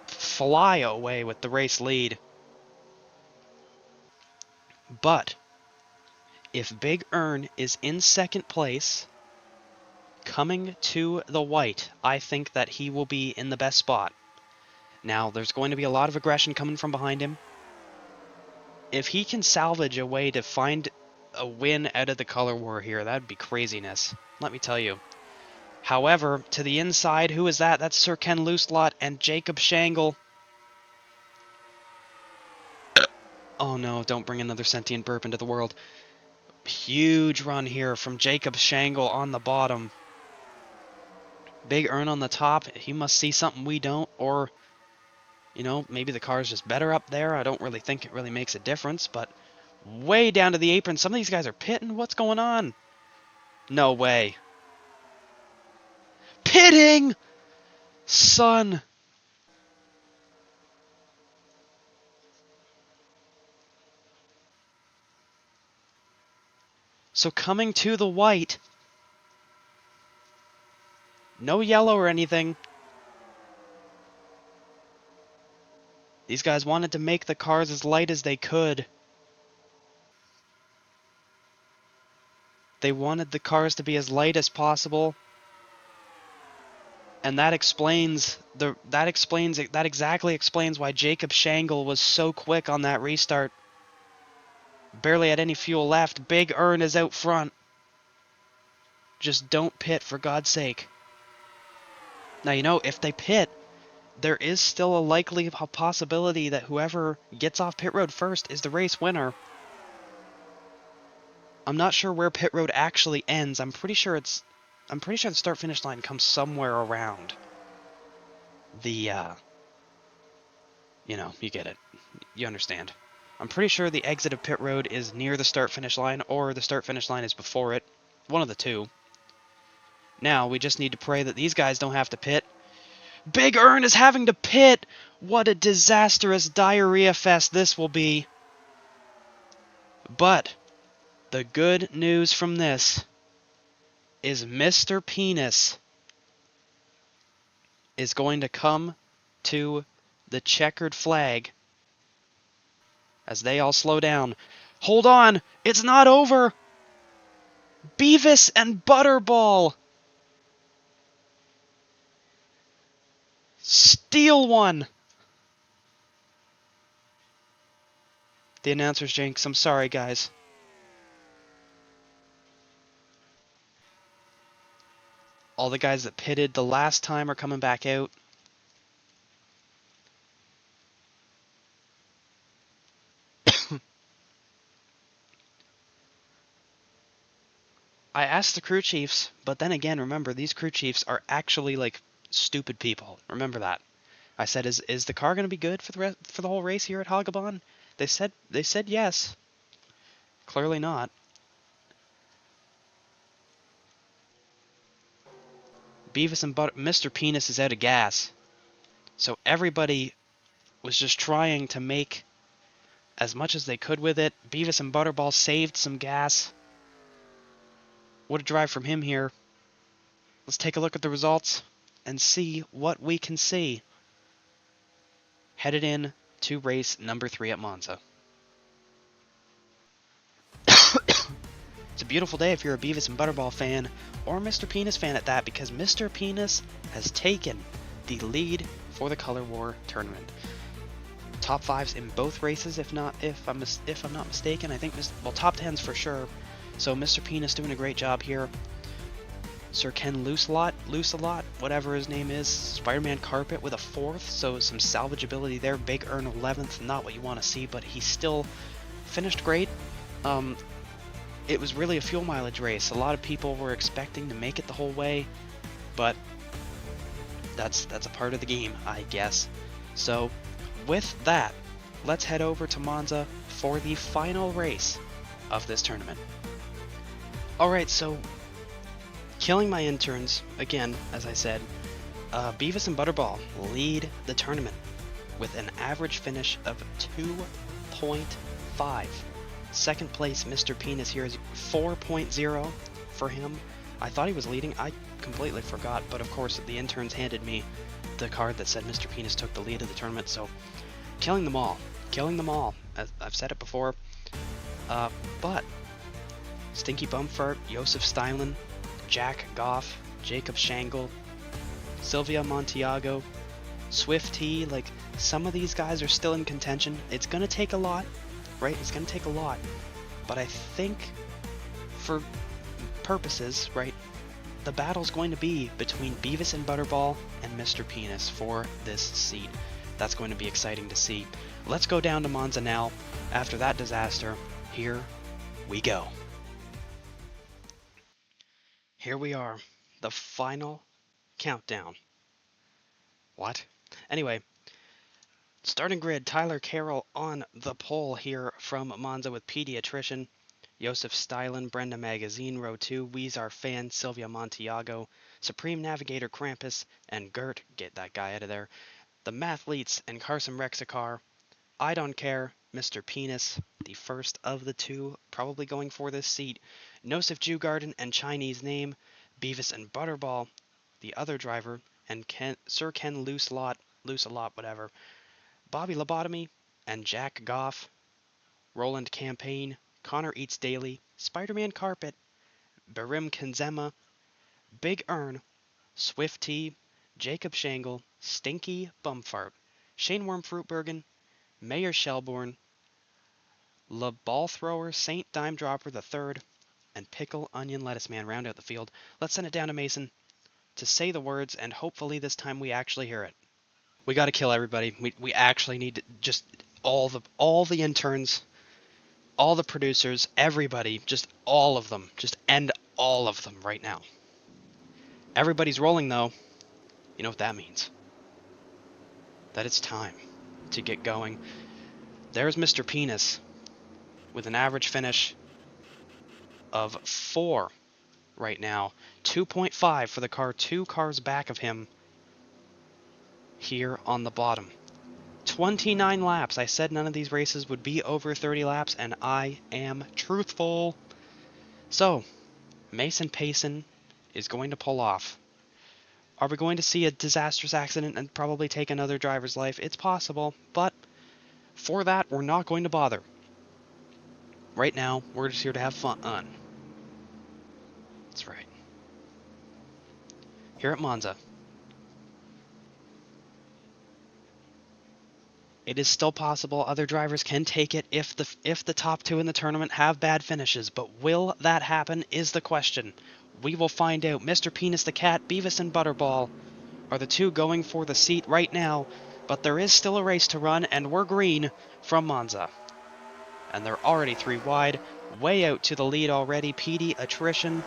fly away with the race lead. But if Big Earn is in second place, coming to the white, I think that he will be in the best spot. Now, there's going to be a lot of aggression coming from behind him. If he can salvage a way to find a win out of the color war here, that'd be craziness, let me tell you. However, to the inside, who is that? That's Sir Ken Looselot and Jacob Shangle. Oh no, don't bring another sentient burp into the world. Huge run here from Jacob Shangle on the bottom. Big Earn on the top. He must see something we don't, or, you know, maybe the car's just better up there. I don't really think it really makes a difference, but way down to the apron. Some of these guys are pitting. What's going on? No way. Pitting! Son. So coming to the white. No yellow or anything. These guys wanted to make the cars as light as they could. They wanted the cars to be as light as possible. And that exactly explains why Jacob Shangle was so quick on that restart. Barely had any fuel left. Big Earn is out front. Just don't pit, for God's sake. Now, you know, if they pit, there is still a likely possibility that whoever gets off pit road first is the race winner. I'm not sure where pit road actually ends. I'm pretty sure the start finish line comes somewhere around the you know, you get it. You understand. I'm pretty sure the exit of pit road is near the start finish line, or the start finish line is before it. One of the two. Now we just need to pray that these guys don't have to pit. Big Earn is having to pit! What a disastrous diarrhea fest this will be. But the good news from this is Mr. Penis is going to come to the checkered flag as they all slow down. Hold on! It's not over! Beavis and Butterball! Steal one! The announcer's jinx. I'm sorry, guys. All the guys that pitted the last time are coming back out. I asked the crew chiefs, but then again, remember, these crew chiefs are actually, like, Stupid people. Remember that. I said, is the car going to be good for the whole race here at Hagebahn? They said yes. Clearly not. Beavis and Mr. Penis is out of gas. So everybody was just trying to make as much as they could with it. Beavis and Butterball saved some gas. What a drive from him here. Let's take a look at the results and see what we can see. Headed in to race number 3 at Monza. It's a beautiful day if you're a Beavis and Butterball fan, or Mr. Penis fan at that, because Mr. Penis has taken the lead for the Color War tournament. Top 5s in both races, if I'm not mistaken. I think top 10s for sure. So Mr. Penis doing a great job here. Sir Ken Loose-a-lot, whatever his name is. Spider-Man Carpet with a 4th, so some salvageability there. Big Earn 11th, not what you want to see, but he still finished great. It was really a fuel mileage race. A lot of people were expecting to make it the whole way, but that's a part of the game, I guess. So with that, let's head over to Monza for the final race of this tournament. Alright, so killing my interns, again, as I said, Beavis and Butterball lead the tournament with an average finish of 2.5. Second place, Mr. Penis here is 4.0 for him. I thought he was leading. I completely forgot, but of course the interns handed me the card that said Mr. Penis took the lead of the tournament, so killing them all. As I've said it before. But Stinky Bumfart, Josef Stylen, Jack Goff, Jacob Shangle, Sylvia Montiago, Swift T, like some of these guys are still in contention. It's going to take a lot, right? It's going to take a lot. But I think for purposes, right, the battle's going to be between Beavis and Butterball and Mr. Penis for this seat. That's going to be exciting to see. Let's go down to Monza now. After that disaster, here we go. Here we are, the final countdown. What? Anyway, starting grid, Tyler Carroll on the pole here from Monza with Pediatrician, Josef Stylen, Brenda Magazine, row 2, Weezar Fan, Sylvia Montiago, Supreme Navigator Krampus, and Gert, get that guy out of there, the Mathletes and Carson Rexacar, I Don't Care, Mr. Penis, the first of the two, probably going for this seat, Nosif Jewgarden and Chinese Name, Beavis and Butterball, the other driver, and Sir Ken Loose-a-lot, whatever, Bobby Lobotomy, and Jack Goff, Roland Campaign, Connor Eats Daily, Spider-Man Carpet, Barim Kenzema, Big Earn, Swift T, Jacob Shangle, Stinky Bumfart, Shane Worm Fruitbergen, Mayor Shelbourne, Le Ball Thrower, Saint Dime Dropper III, and Pickle Onion Lettuce Man round out the field. Let's send it down to Mason to say the words, and hopefully this time we actually hear it. We got to kill everybody. We actually need to just all the interns, all the producers, everybody, just all of them. Just end all of them right now. Everybody's rolling though. You know what that means. That it's time to get going. There's Mr. Penis with an average finish of 4 right now. 2.5 for the car, 2 cars back of him here on the bottom. 29 laps. I said none of these races would be over 30 laps, and I am truthful. So, Mason Payson is going to pull off. Are we going to see a disastrous accident and probably take another driver's life? It's possible, but for that, we're not going to bother. Right now, we're just here to have fun. That's right. Here at Monza, it is still possible other drivers can take it if the top 2 in the tournament have bad finishes, but will that happen is the question. We will find out. Mr. Penis the Cat, Beavis and Butterball are the 2 going for the seat right now, but there is still a race to run, and we're green from Monza. And they're already 3 wide, way out to the lead already. PD Attrition.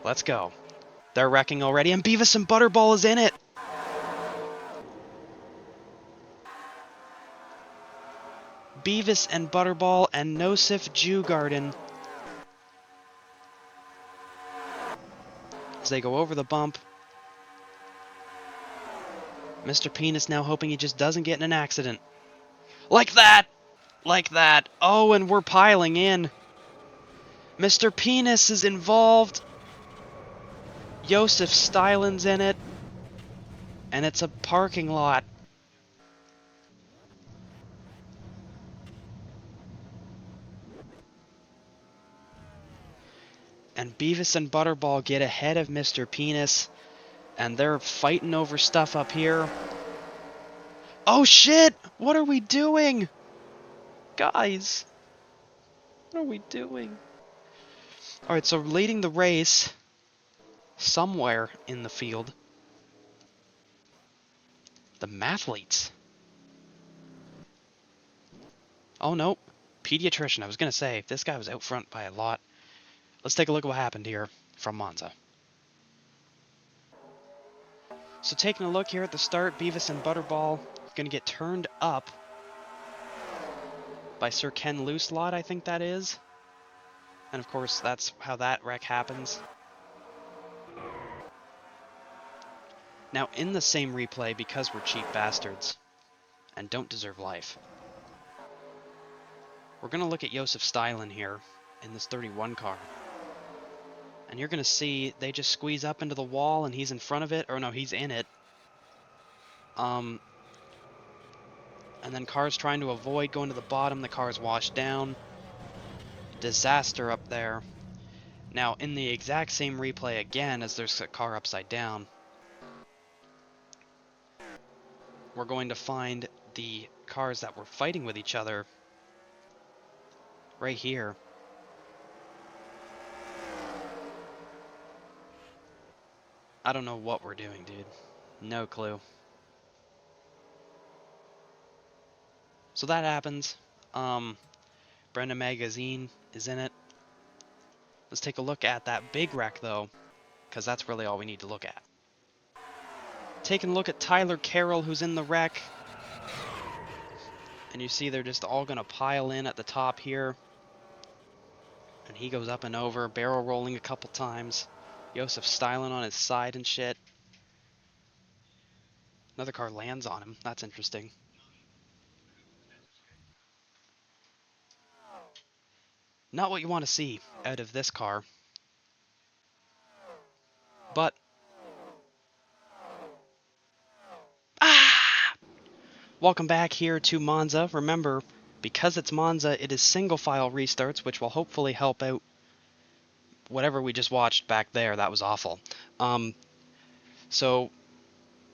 Let's go. They're wrecking already, and Beavis and Butterball is in it! Beavis and Butterball and Nosif Jewgarden as they go over the bump. Mr. Penis now hoping he just doesn't get in an accident. Like that! Like that. Oh, and we're piling in. Mr. Penis is involved. Josef Stylin's in it. And it's a parking lot. And Beavis and Butterball get ahead of Mr. Penis. And they're fighting over stuff up here. Oh shit! What are we doing? Guys. What are we doing? Alright, so leading the race somewhere in the field. The mathletes. Oh no. Pediatrician. I was going to say, this guy was out front by a lot. Let's take a look at what happened here from Monza. So taking a look here at the start, Beavis and Butterball going to get turned up by Sir Ken Looselot, I think that is. And of course, that's how that wreck happens. Now, in the same replay, because we're cheap bastards and don't deserve life, we're going to look at Josef Stylin here in this 31 car. And you're going to see they just squeeze up into the wall and he's in front of it. Or no, he's in it. And then cars trying to avoid going to the bottom. The car's washed down. Disaster up there. Now, in the exact same replay again, as there's a car upside down, we're going to find the cars that were fighting with each other right here. I don't know what we're doing, dude. No clue. So that happens. Brenda Magazine is in it. Let's take a look at that big wreck, though, because that's really all we need to look at. Taking a look at Tyler Carroll, who's in the wreck. And you see they're just all going to pile in at the top here. And he goes up and over, barrel rolling a couple times. Josef Stylin on his side and shit. Another car lands on him. That's interesting. Not what you want to see out of this car. But... Welcome back here to Monza. Remember, because it's Monza, it is single file restarts, which will hopefully help out whatever we just watched back there. That was awful. So,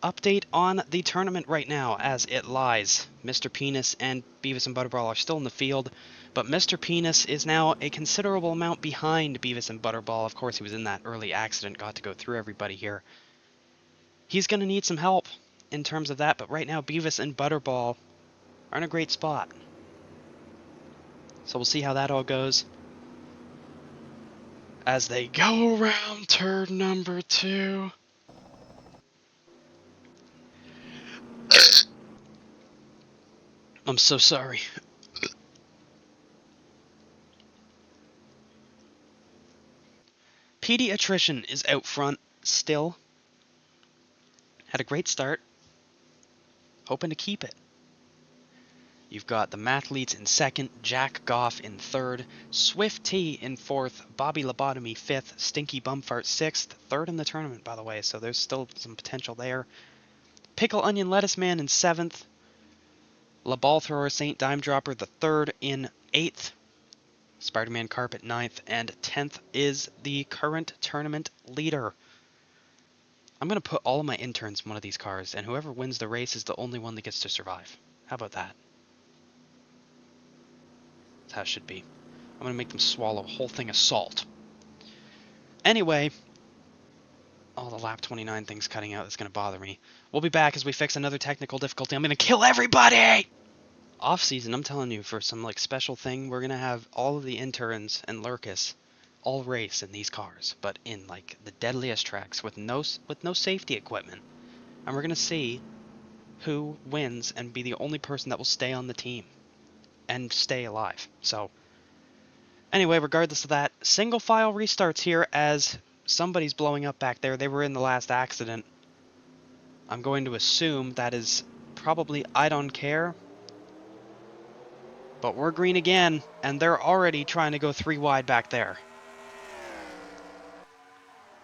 update on the tournament right now as it lies. Mr. Penis and Beavis and Butterball are still in the field, but Mr. Penis is now a considerable amount behind Beavis and Butterball. Of course, he was in that early accident, got to go through everybody here. He's going to need some help in terms of that, but right now Beavis and Butterball are in a great spot. So we'll see how that all goes as they go around turn number 2. I'm so sorry. Pediatrician is out front still. Had a great start. Hoping to keep it. You've got the Mathletes in second, Jack Goff in third, Swift T in fourth, Bobby Lobotomy fifth, Stinky Bumfart sixth, third in the tournament, by the way, so there's still some potential there. Pickle Onion Lettuce Man in seventh, La Ball Thrower Saint Dime Dropper the third in eighth, Spider-Man Carpet ninth, and 10th is the current tournament leader. I'm going to put all of my interns in one of these cars, and whoever wins the race is the only one that gets to survive. How about that? That's how it should be. I'm going to make them swallow a whole thing of salt. Anyway, all the lap 29 things cutting out that's going to bother me. We'll be back as we fix another technical difficulty. I'm going to kill everybody! Off season, I'm telling you, for some like special thing, we're going to have all of the interns and Lurkus all race in these cars, but in like the deadliest tracks with no safety equipment. And we're gonna see who wins and be the only person that will stay on the team and stay alive. So anyway, regardless of that, single file restarts here as somebody's blowing up back there. They were in the last accident. I'm going to assume that is probably I don't care. But we're green again, and they're already trying to go 3 wide back there.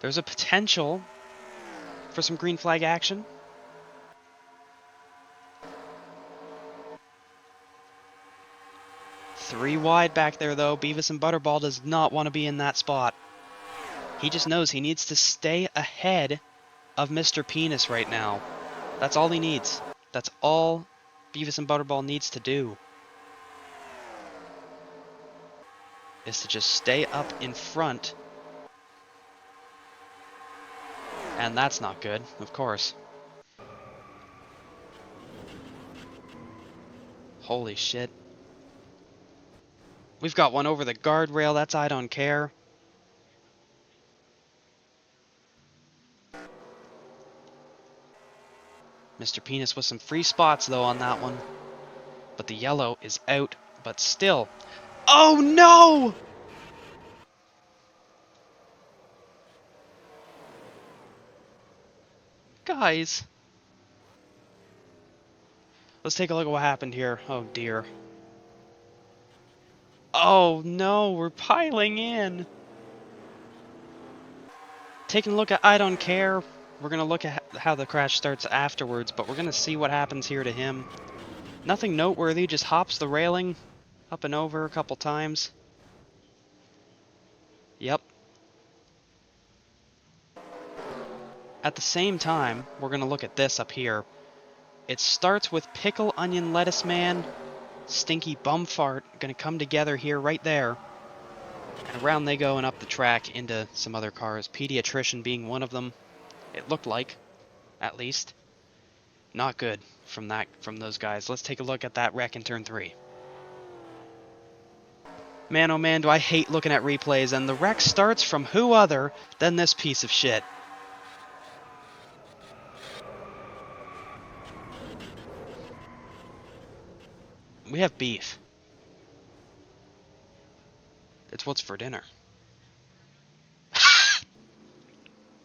There's a potential for some green flag action. Three wide back there, though. Beavis and Butterball does not want to be in that spot. He just knows he needs to stay ahead of Mr. Penis right now. That's all he needs. That's all Beavis and Butterball needs to do. Is to just stay up in front. And that's not good, of course. Holy shit. We've got one over the guardrail. That's I don't care. Mr. Penis with some free spots, though, on that one. But the yellow is out, but still. Oh, no! Guys. Let's take a look at what happened here. Oh, dear. Oh, no, we're piling in. Taking a look at I don't care. We're going to look at how the crash starts afterwards, but we're going to see what happens here to him. Nothing noteworthy, just hops the railing up and over a couple times. Yep. At the same time, we're going to look at this up here. It starts with Pickle, Onion, Lettuce Man, Stinky Bum Fart, going to come together here right there. And around they go and up the track into some other cars. Pediatrician being one of them, it looked like, at least. Not good from those guys. Let's take a look at that wreck in turn 3. Man, oh man, do I hate looking at replays, and the wreck starts from who other than this piece of shit. We have beef. It's what's for dinner.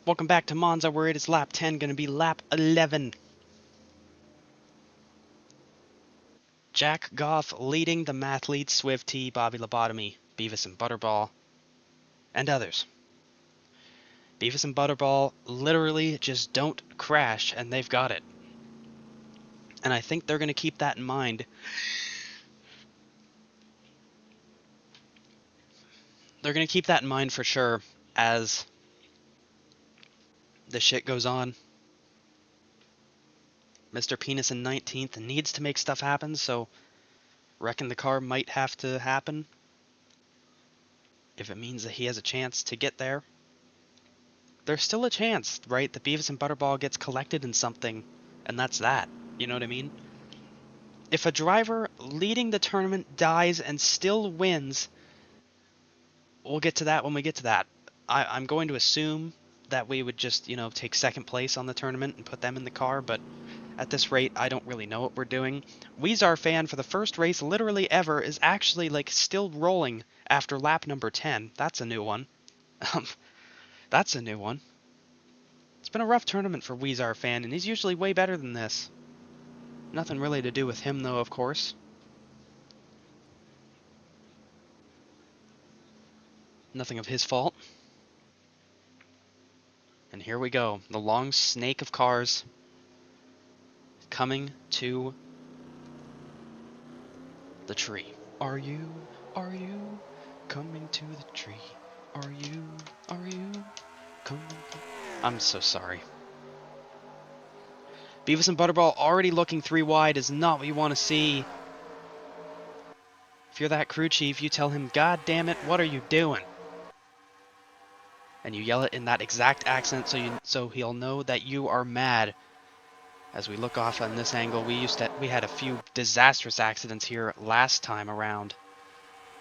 Welcome back to Monza, where it is lap 10, going to be lap 11. Jack Goff leading the Mathlete, Swifty, Bobby Lobotomy, Beavis and Butterball, and others. Beavis and Butterball literally just don't crash, and they've got it. And I think they're going to keep that in mind. They're going to keep that in mind for sure as the shit goes on. Mr. Penis in 19th needs to make stuff happen, so wrecking the car might have to happen. If it means that he has a chance to get there. There's still a chance, right, that Beavis and Butterball gets collected in something, and that's that. You know what I mean? If a driver leading the tournament dies and still wins, we'll get to that when we get to that. I'm going to assume that we would just, take second place on the tournament and put them in the car, but at this rate, I don't really know what we're doing. Weezer fan, for the first race literally ever, is actually, still rolling after lap number 10. That's a new one. That's a new one. It's been a rough tournament for Weezer fan, and he's usually way better than this. Nothing really to do with him, though, of course. Nothing of his fault. And here we go. The long snake of cars coming to the tree. Are you coming to the tree? Are you coming to... I'm so sorry. Beavis and Butterball already looking 3 wide is not what you want to see. If you're that crew chief, you tell him, God damn it, what are you doing? And you yell it in that exact accent so he'll know that you are mad. As we look off on this angle, we had a few disastrous accidents here last time around.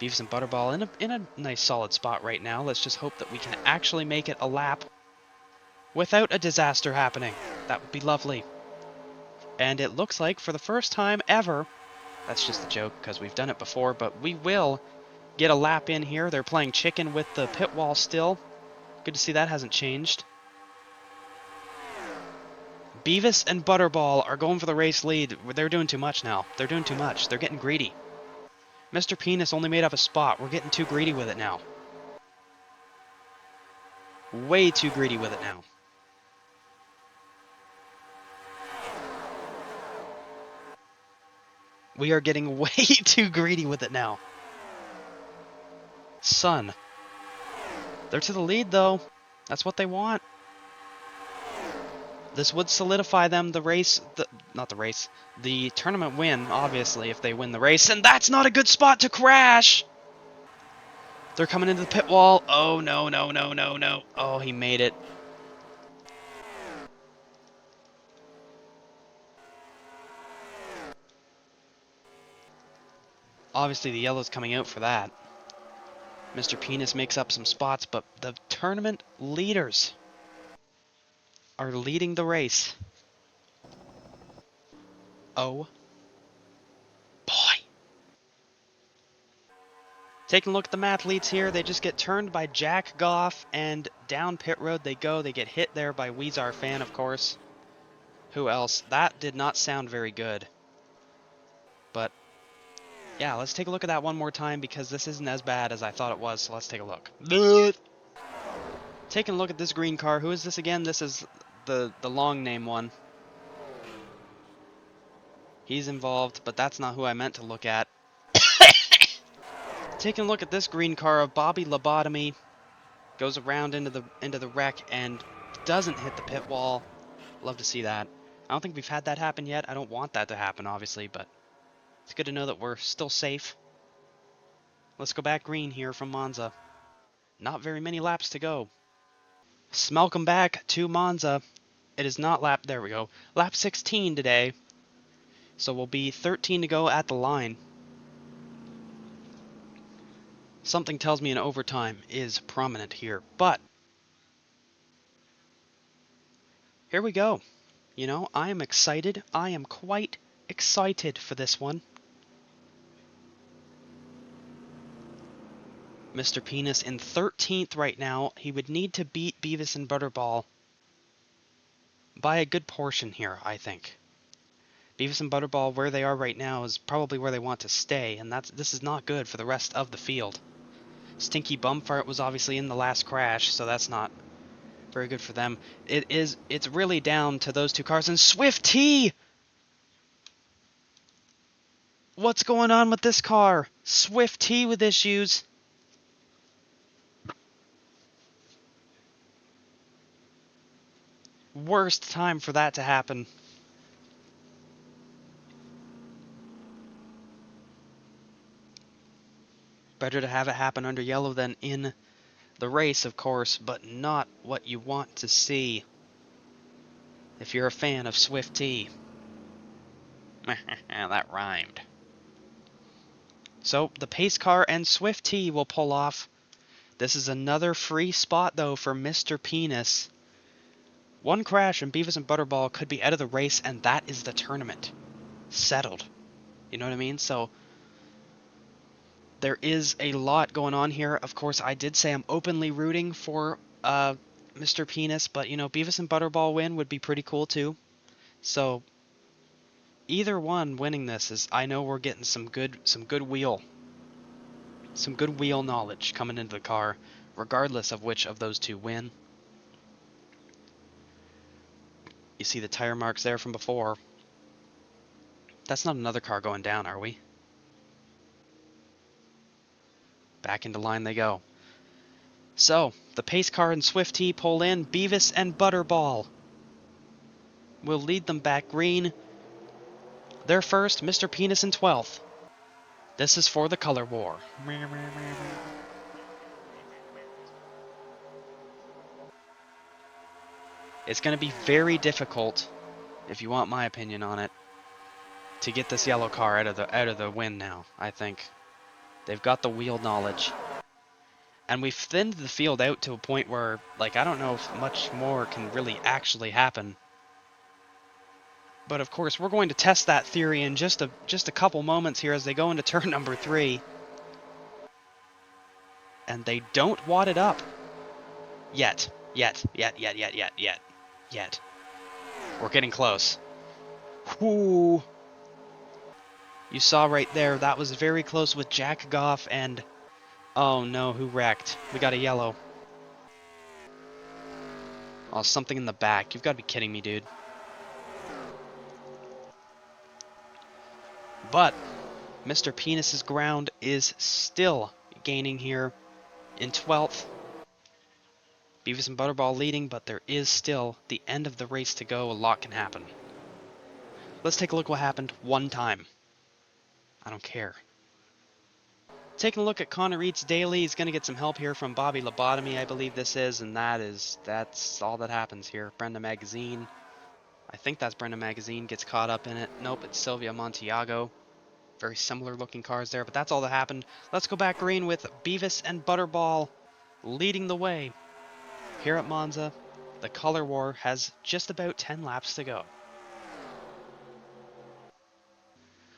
Beavis and Butterball in a nice solid spot right now. Let's just hope that we can actually make it a lap without a disaster happening. That would be lovely. And it looks like for the first time ever, that's just a joke because we've done it before, but we will get a lap in here. They're playing chicken with the pit wall still. Good to see that hasn't changed. Beavis and Butterball are going for the race lead. They're doing too much now. They're doing too much. They're getting greedy. Mr. Penis only made up a spot. We're getting too greedy with it now. Way too greedy with it now. We are getting way too greedy with it now. Son. They're to the lead, though. That's what they want. This would solidify them the race, not the race, the tournament win, obviously, if they win the race. And that's not a good spot to crash! They're coming into the pit wall. Oh, no, no, no, no, no. Oh, he made it. Obviously, the yellow's coming out for that. Mr. Penis makes up some spots, but the tournament leaders are leading the race. Oh, boy. Taking a look at the mathletes here, they just get turned by Jack Goff, and down pit road they go. They get hit there by Weezar Fan, of course. Who else? That did not sound very good. But, yeah, let's take a look at that one more time, because this isn't as bad as I thought it was, so let's take a look. Taking a look at this green car. Who is this again? This is the long name one. He's involved, but that's not who I meant to look at. Taking a look at this green car of Bobby Lobotomy. Goes around into the wreck and doesn't hit the pit wall. Love to see that. I don't think we've had that happen yet. I don't want that to happen, obviously, but it's good to know that we're still safe. Let's go back green here from Monza. Not very many laps to go. Smelcome back to Monza. It is not lap, there we go, lap 16 today. So we'll be 13 to go at the line. Something tells me an overtime is prominent here, but here we go. You know, I am excited. I am quite excited for this one. Mr. Penis in 13th right now. He would need to beat Beavis and Butterball by a good portion here, I think. Beavis and Butterball, where they are right now, is probably where they want to stay, and this is not good for the rest of the field. Stinky Bumfart was obviously in the last crash, so that's not very good for them. It's really down to those two cars. And Swift T! What's going on with this car? Swift T with issues. Worst time for that to happen. Better to have it happen under yellow than in the race, of course, but not what you want to see if you're a fan of Swift T. That rhymed. So, the pace car and Swift T will pull off. This is another free spot, though, for Mr. Penis. One crash and Beavis and Butterball could be out of the race, and that is the tournament. Settled. You know what I mean? So, there is a lot going on here. Of course, I did say I'm openly rooting for Mr. Penis, but, you know, Beavis and Butterball win would be pretty cool, too. So, either one winning this is, I know we're getting some good wheel knowledge coming into the car, regardless of which of those two win. You see the tire marks there from before. That's not another car going down, are we? Back into line they go. So, the pace car and Swift T pull in. Beavis and Butterball will lead them back green. They're first, Mr. Penis in 12th. This is for the color war. It's going to be very difficult, if you want my opinion on it, to get this yellow car out of the win now, I think. They've got the wheel knowledge. And we've thinned the field out to a point where, like, I don't know if much more can really actually happen. But of course, we're going to test that theory in just a couple moments here as they go into turn number 3. And they don't wad it up. Yet. We're getting close. Whoo! You saw right there, that was very close with Jack Goff and... Oh no, who wrecked? We got a yellow. Oh, something in the back. You've got to be kidding me, dude. But Mr. Penis's ground is still gaining here in 12th. Beavis and Butterball leading, but there is still the end of the race to go. A lot can happen. Let's take a look what happened one time. I don't care. Taking a look at Connor Eats Daily, he's going to get some help here from Bobby Lobotomy, I believe this is, and that's all that happens here. Brenda Magazine, I think that's Brenda Magazine, gets caught up in it. Nope, it's Sylvia Montiago. Very similar looking cars there, but that's all that happened. Let's go back green with Beavis and Butterball leading the way. Here at Monza, the color war has just about 10 laps to go.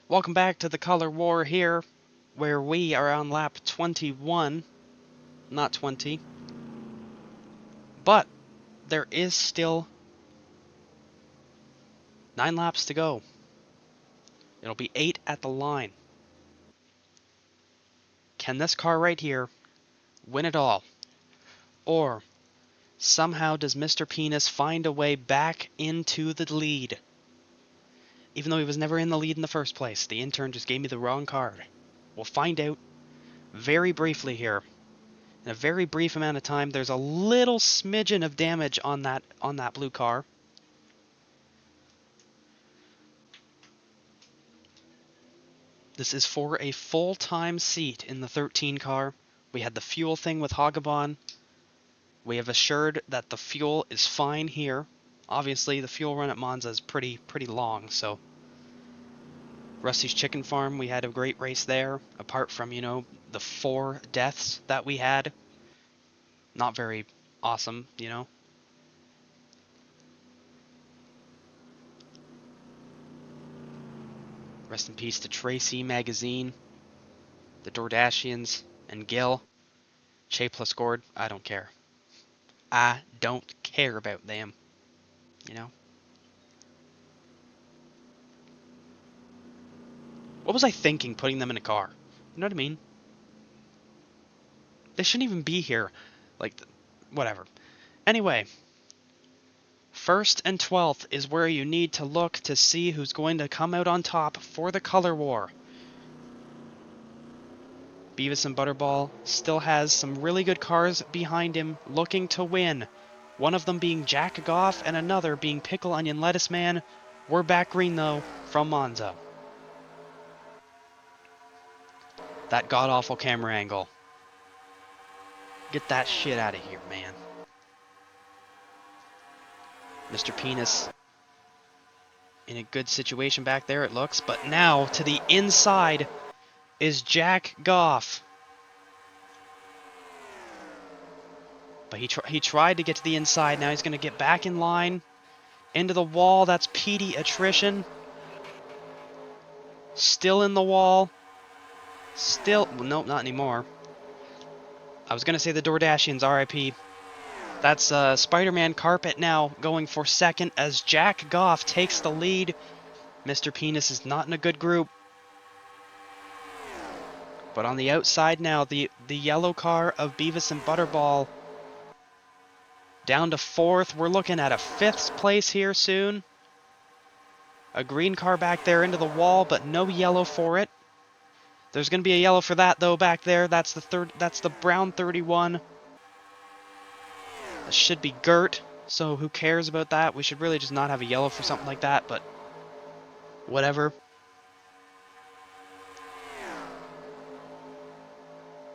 Welcome back to the color war here, where we are on lap 21, not 20. But there is still 9 laps to go. It'll be 8 at the line. Can this car right here win it all? Or somehow does Mr. Penis find a way back into the lead? Even though he was never in the lead in the first place. The intern just gave me the wrong card. We'll find out very briefly here. In a very brief amount of time, there's a little smidgen of damage on that blue car. This is for a full-time seat in the 13 car. We had the fuel thing with Hagabon. We have assured that the fuel is fine here. Obviously, the fuel run at Monza is pretty long, so... Rusty's Chicken Farm, we had a great race there, apart from, you know, the 4 deaths that we had. Not very awesome, you know. Rest in peace to Tracy Magazine, the Dordashians, and Gil. Chapla scored. I don't care. I don't care about them, you know. What was I thinking putting them in a car? You know what I mean? They shouldn't even be here. Like, whatever. Anyway, 1st and 12th is where you need to look to see who's going to come out on top for the color war. Beavis and Butterball still has some really good cars behind him looking to win. One of them being Jack Goff and another being Pickle Onion Lettuce Man. We're back green though from Monza. That god-awful camera angle. Get that shit out of here, man. Mr. Penis in a good situation back there, it looks. But now, to the inside is Jack Goff. But he tried to get to the inside. Now he's going to get back in line. Into the wall. That's Petey Attrition. Still in the wall. Still... Nope, not anymore. I was going to say the Dordashians, RIP. That's Spider-Man Carpet now going for second as Jack Goff takes the lead. Mr. Penis is not in a good group. But on the outside now, the yellow car of Beavis and Butterball down to 4th. We're looking at a 5th place here soon. A green car back there into the wall, but no yellow for it. There's going to be a yellow for that, though, back there. That's the brown 31. That should be Gert, so who cares about that? We should really just not have a yellow for something like that, but whatever.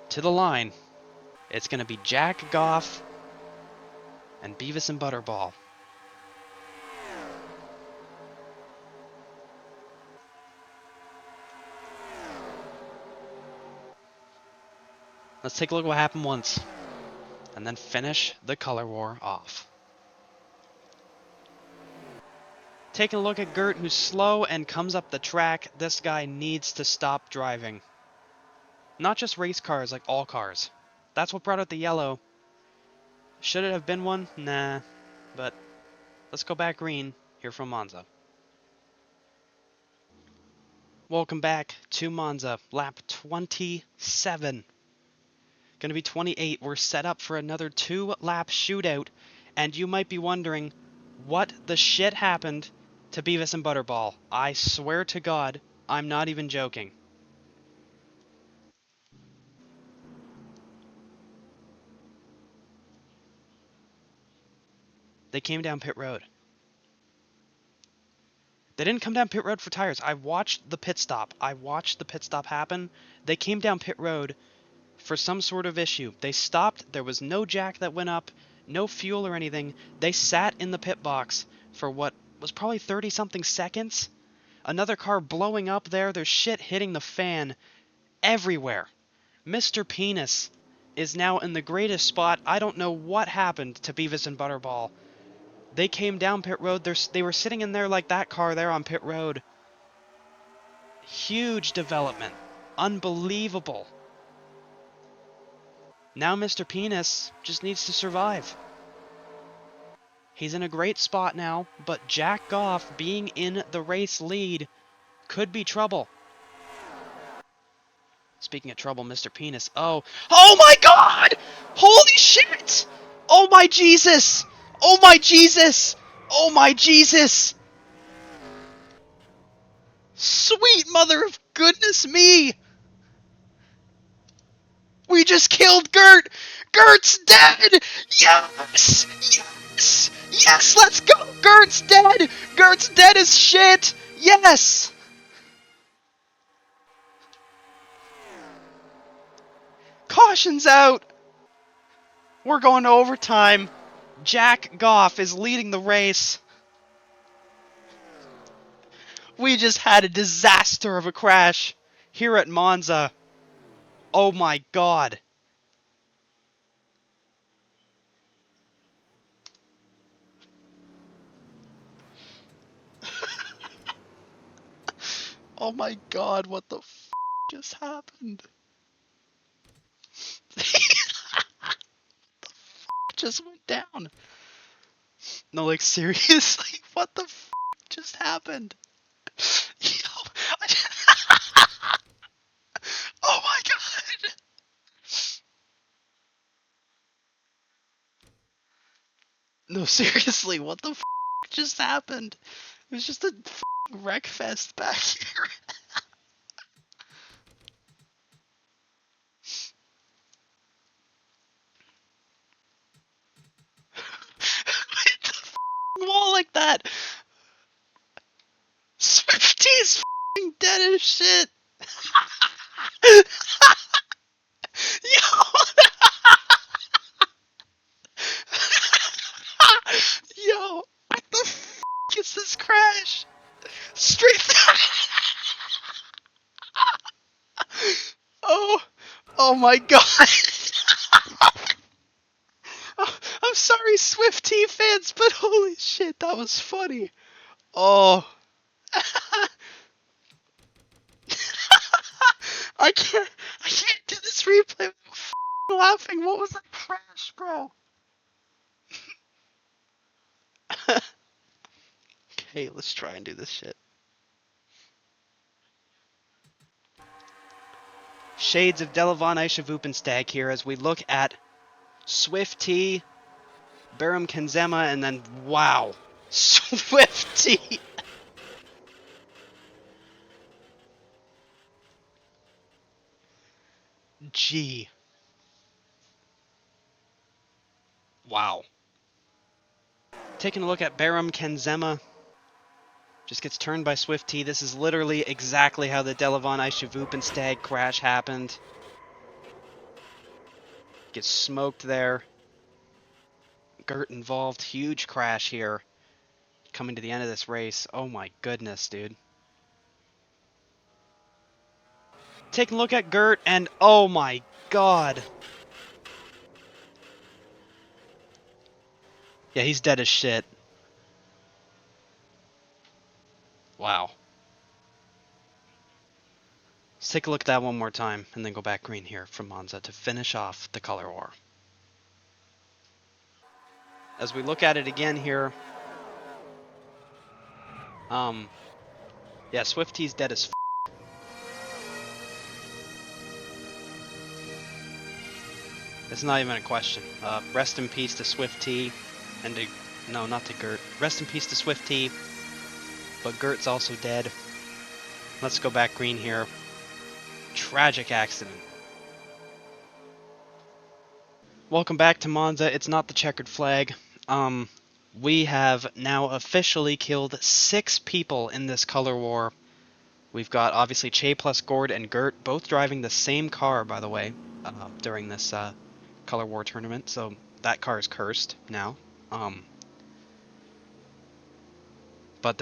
To the line. It's going to be Jack Goff and Beavis and Butterball. Let's take a look at what happened once, and then finish the color war off. Taking a look at Gert, who's slow and comes up the track. This guy needs to stop driving. Not just race cars, like all cars. That's what brought out the yellow. Should it have been one? Nah. But let's go back green here from Monza. Welcome back to Monza. Lap 27. Going to be 28. We're set up for another 2-lap shootout. And you might be wondering, what the shit happened to Beavis and Butterball? I swear to God, I'm not even joking. They came down pit road. They didn't come down pit road for tires. I watched the pit stop. I watched the pit stop happen. They came down pit road for some sort of issue. They stopped. There was no jack that went up, no fuel or anything. They sat in the pit box for what was probably 30-something seconds. Another car blowing up there. There's shit hitting the fan everywhere. Mr. Penis is now in the greatest spot. I don't know what happened to Beavis and Butterball. They came down pit road. They were sitting in there like that car there on pit road. Huge development. Unbelievable. Now Mr. Penis just needs to survive. He's in a great spot now, but Jack Goff being in the race lead could be trouble. Speaking of trouble, Mr. Penis. Oh my God! Holy shit! Oh my Jesus! Oh my Jesus! Oh my Jesus! Sweet mother of goodness me! We just killed Gert! Gert's dead! Yes! Yes! Yes, let's go! Gert's dead! Gert's dead as shit! Yes! Caution's out! We're going to overtime. Jack Goff is leading the race. We just had a disaster of a crash here at Monza. Oh my God. Oh my God, what the f just happened? The f just went down. No, like seriously, what the f just happened? Yo, oh my God. No, seriously, what the f just happened? It was just a wreck fest back here. Hit the wall like that. Swifty's dead as shit. Yo. Yo, what the f is this crash? Straight oh my God. I'm sorry, Swifty fans, but holy shit, that was funny. Oh. I can't do this replay without laughing. What was that crash, bro? Okay, let's try and do this shit. Shades of Delavan Aisha here as we look at Swifty, Baram Kenzema, and then wow, Swifty. Gee. Wow. Taking a look at Baram Kenzema. Just gets turned by Swifty. This is literally exactly how the Delavan Aisha crash happened. Gets smoked there. Gert involved. Huge crash here. Coming to the end of this race. Oh my goodness, dude. Taking a look at Gert, and oh my God. Yeah, he's dead as shit. Wow. Let's take a look at that one more time and then go back green here from Monza to finish off the color war. As we look at it again here, yeah, Swifty's dead as f. It's not even a question. Rest in peace to Swifty, and to, no, not to Gert. Rest in peace to Swifty, but Gert's also dead. Let's go back green here. Tragic accident. Welcome back to Monza. It's not the checkered flag. We have now officially killed 6 people in this color war. We've got obviously Che plus Gord and Gert both driving the same car, by the way, during this color war tournament. So that car is cursed now. But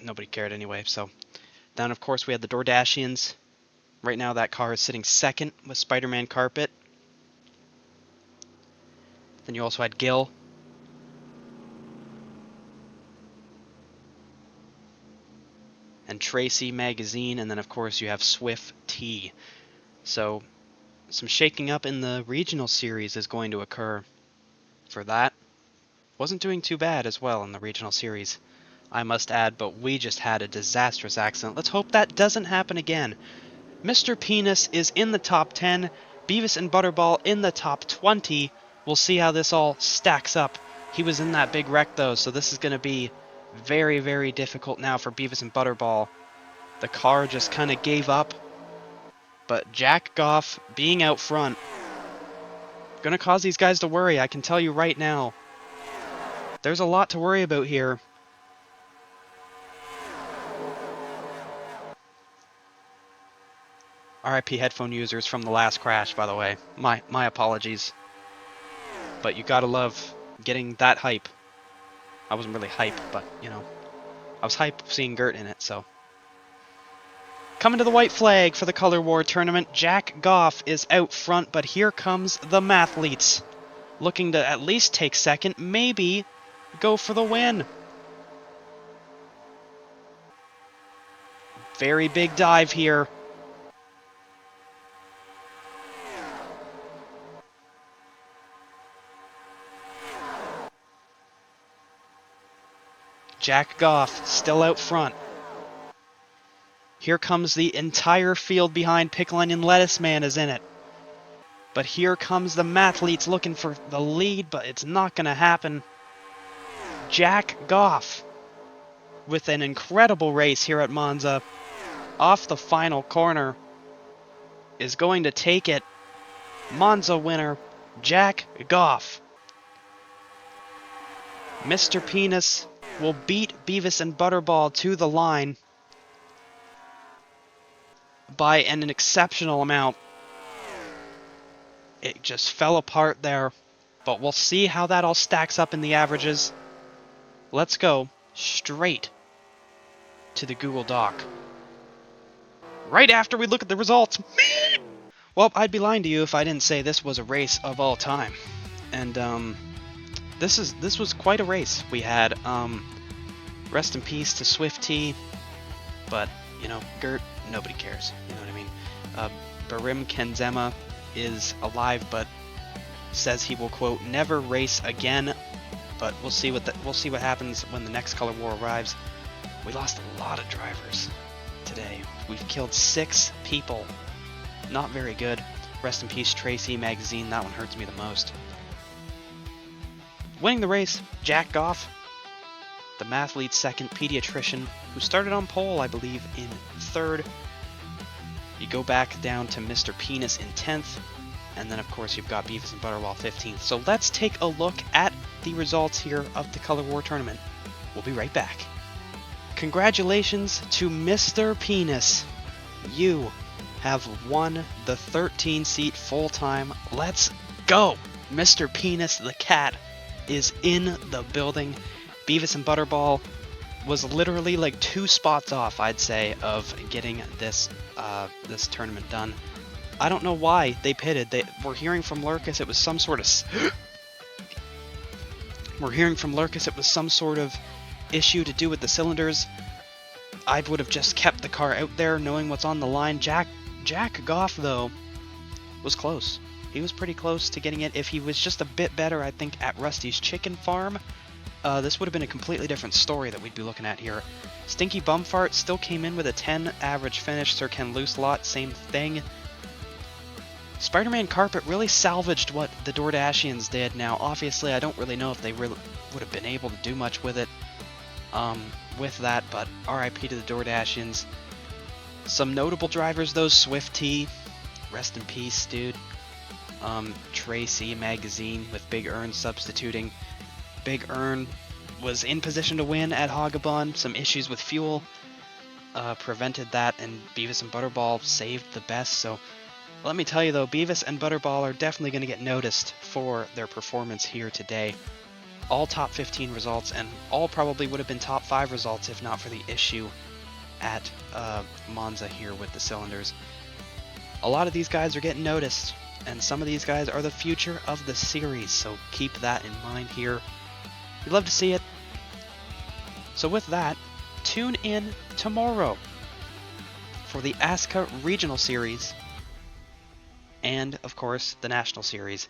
nobody cared anyway. So then, of course, we had the Doordashians. Right now, that car is sitting second with Spider-Man Carpet. Then you also had Gil. And Tracy Magazine, and then of course you have Swift T. So some shaking up in the regional series is going to occur for that. Wasn't doing too bad as well in the regional series, I must add, but we just had a disastrous accident. Let's hope that doesn't happen again. Mr. Penis is in the top 10, Beavis and Butterball in the top 20. We'll see how this all stacks up. He was in that big wreck though, so this is going to be very, very difficult now for Beavis and Butterball. The car just kind of gave up, but Jack Goff being out front gonna cause these guys to worry, I can tell you right now. There's a lot to worry about here. RIP headphone users from the last crash, by the way. My apologies. But you gotta love getting that hype. I wasn't really hype, but, you know, I was hype seeing Gert in it, so. Coming to the white flag for the Color War tournament, Jack Goff is out front, but here comes the Mathletes. Looking to at least take second, maybe go for the win. Very big dive here. Jack Goff still out front. Here comes the entire field behind. Pickle Onion Lettuce Man is in it. But here comes the Mathletes looking for the lead, but it's not going to happen. Jack Goff with an incredible race here at Monza off the final corner is going to take it. Monza winner, Jack Goff. Mr. Penis will beat Beavis and Butterball to the line by an exceptional amount. It just fell apart there, but we'll see how that all stacks up in the averages. Let's go straight to the Google Doc. Right after we look at the results. Well, I'd be lying to you if I didn't say this was a race of all time. And this was quite a race. We had rest in peace to Swift T, but you know, Gert, nobody cares. You know what I mean? Barim Kenzema is alive, but says he will, quote, never race again. But we'll see what happens when the next Color War arrives. We lost a lot of drivers today. We've killed 6 people. Not very good. Rest in peace, Tracy Magazine. That one hurts me the most. Winning the race, Jack Goff. The Mathlete second, Pediatrician, who started on pole, I believe, in 3rd. You go back down to Mr. Penis in 10th. And then, of course, you've got Beavis and Butterball 15th. So let's take a look at the results here of the Color War tournament. We'll be right back. Congratulations to Mr. Penis. You have won the 13-seat full-time. Let's go! Mr. Penis the cat is in the building. Beavis and Butterball was literally like 2 spots off, I'd say, of getting this this tournament done. I don't know why they pitted. We're hearing from Lurkus it was some sort of we're hearing from Lurkus it was some sort of issue to do with the cylinders. I would have just kept the car out there knowing what's on the line. Jack Goff, though, was close. He was pretty close to getting it. If he was just a bit better, I think, at Rusty's Chicken Farm, this would have been a completely different story that we'd be looking at here. Stinky Bumfart still came in with a 10 average finish. Sir Ken Loose Lot, same thing. Spider-Man Carpet really salvaged what the DoorDashians did. Now, obviously, I don't really know if they really would have been able to do much with it. With that, but RIP to the DoorDashians. Some notable drivers, though. Swifty, rest in peace, dude. Tracy Magazine with Big Earn substituting. Big Earn was in position to win at Hogabon. Some issues with fuel prevented that, and Beavis and Butterball saved the best. So let me tell you, though, Beavis and Butterball are definitely going to get noticed for their performance here today. All top 15 results, and all probably would have been top 5 results if not for the issue at Monza here with the cylinders. A lot of these guys are getting noticed, and some of these guys are the future of the series, so keep that in mind here. We'd love to see it. So with that, tune in tomorrow for the ASSCA Regional Series and, of course, the National Series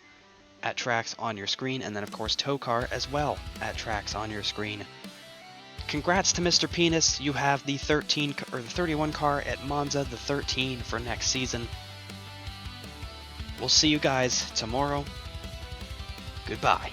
at tracks on your screen, and then, of course, Tow Car as well at tracks on your screen. Congrats to Mr. Penis. You have the 31 car at Monza, the 13 for next season. We'll see you guys tomorrow. Goodbye.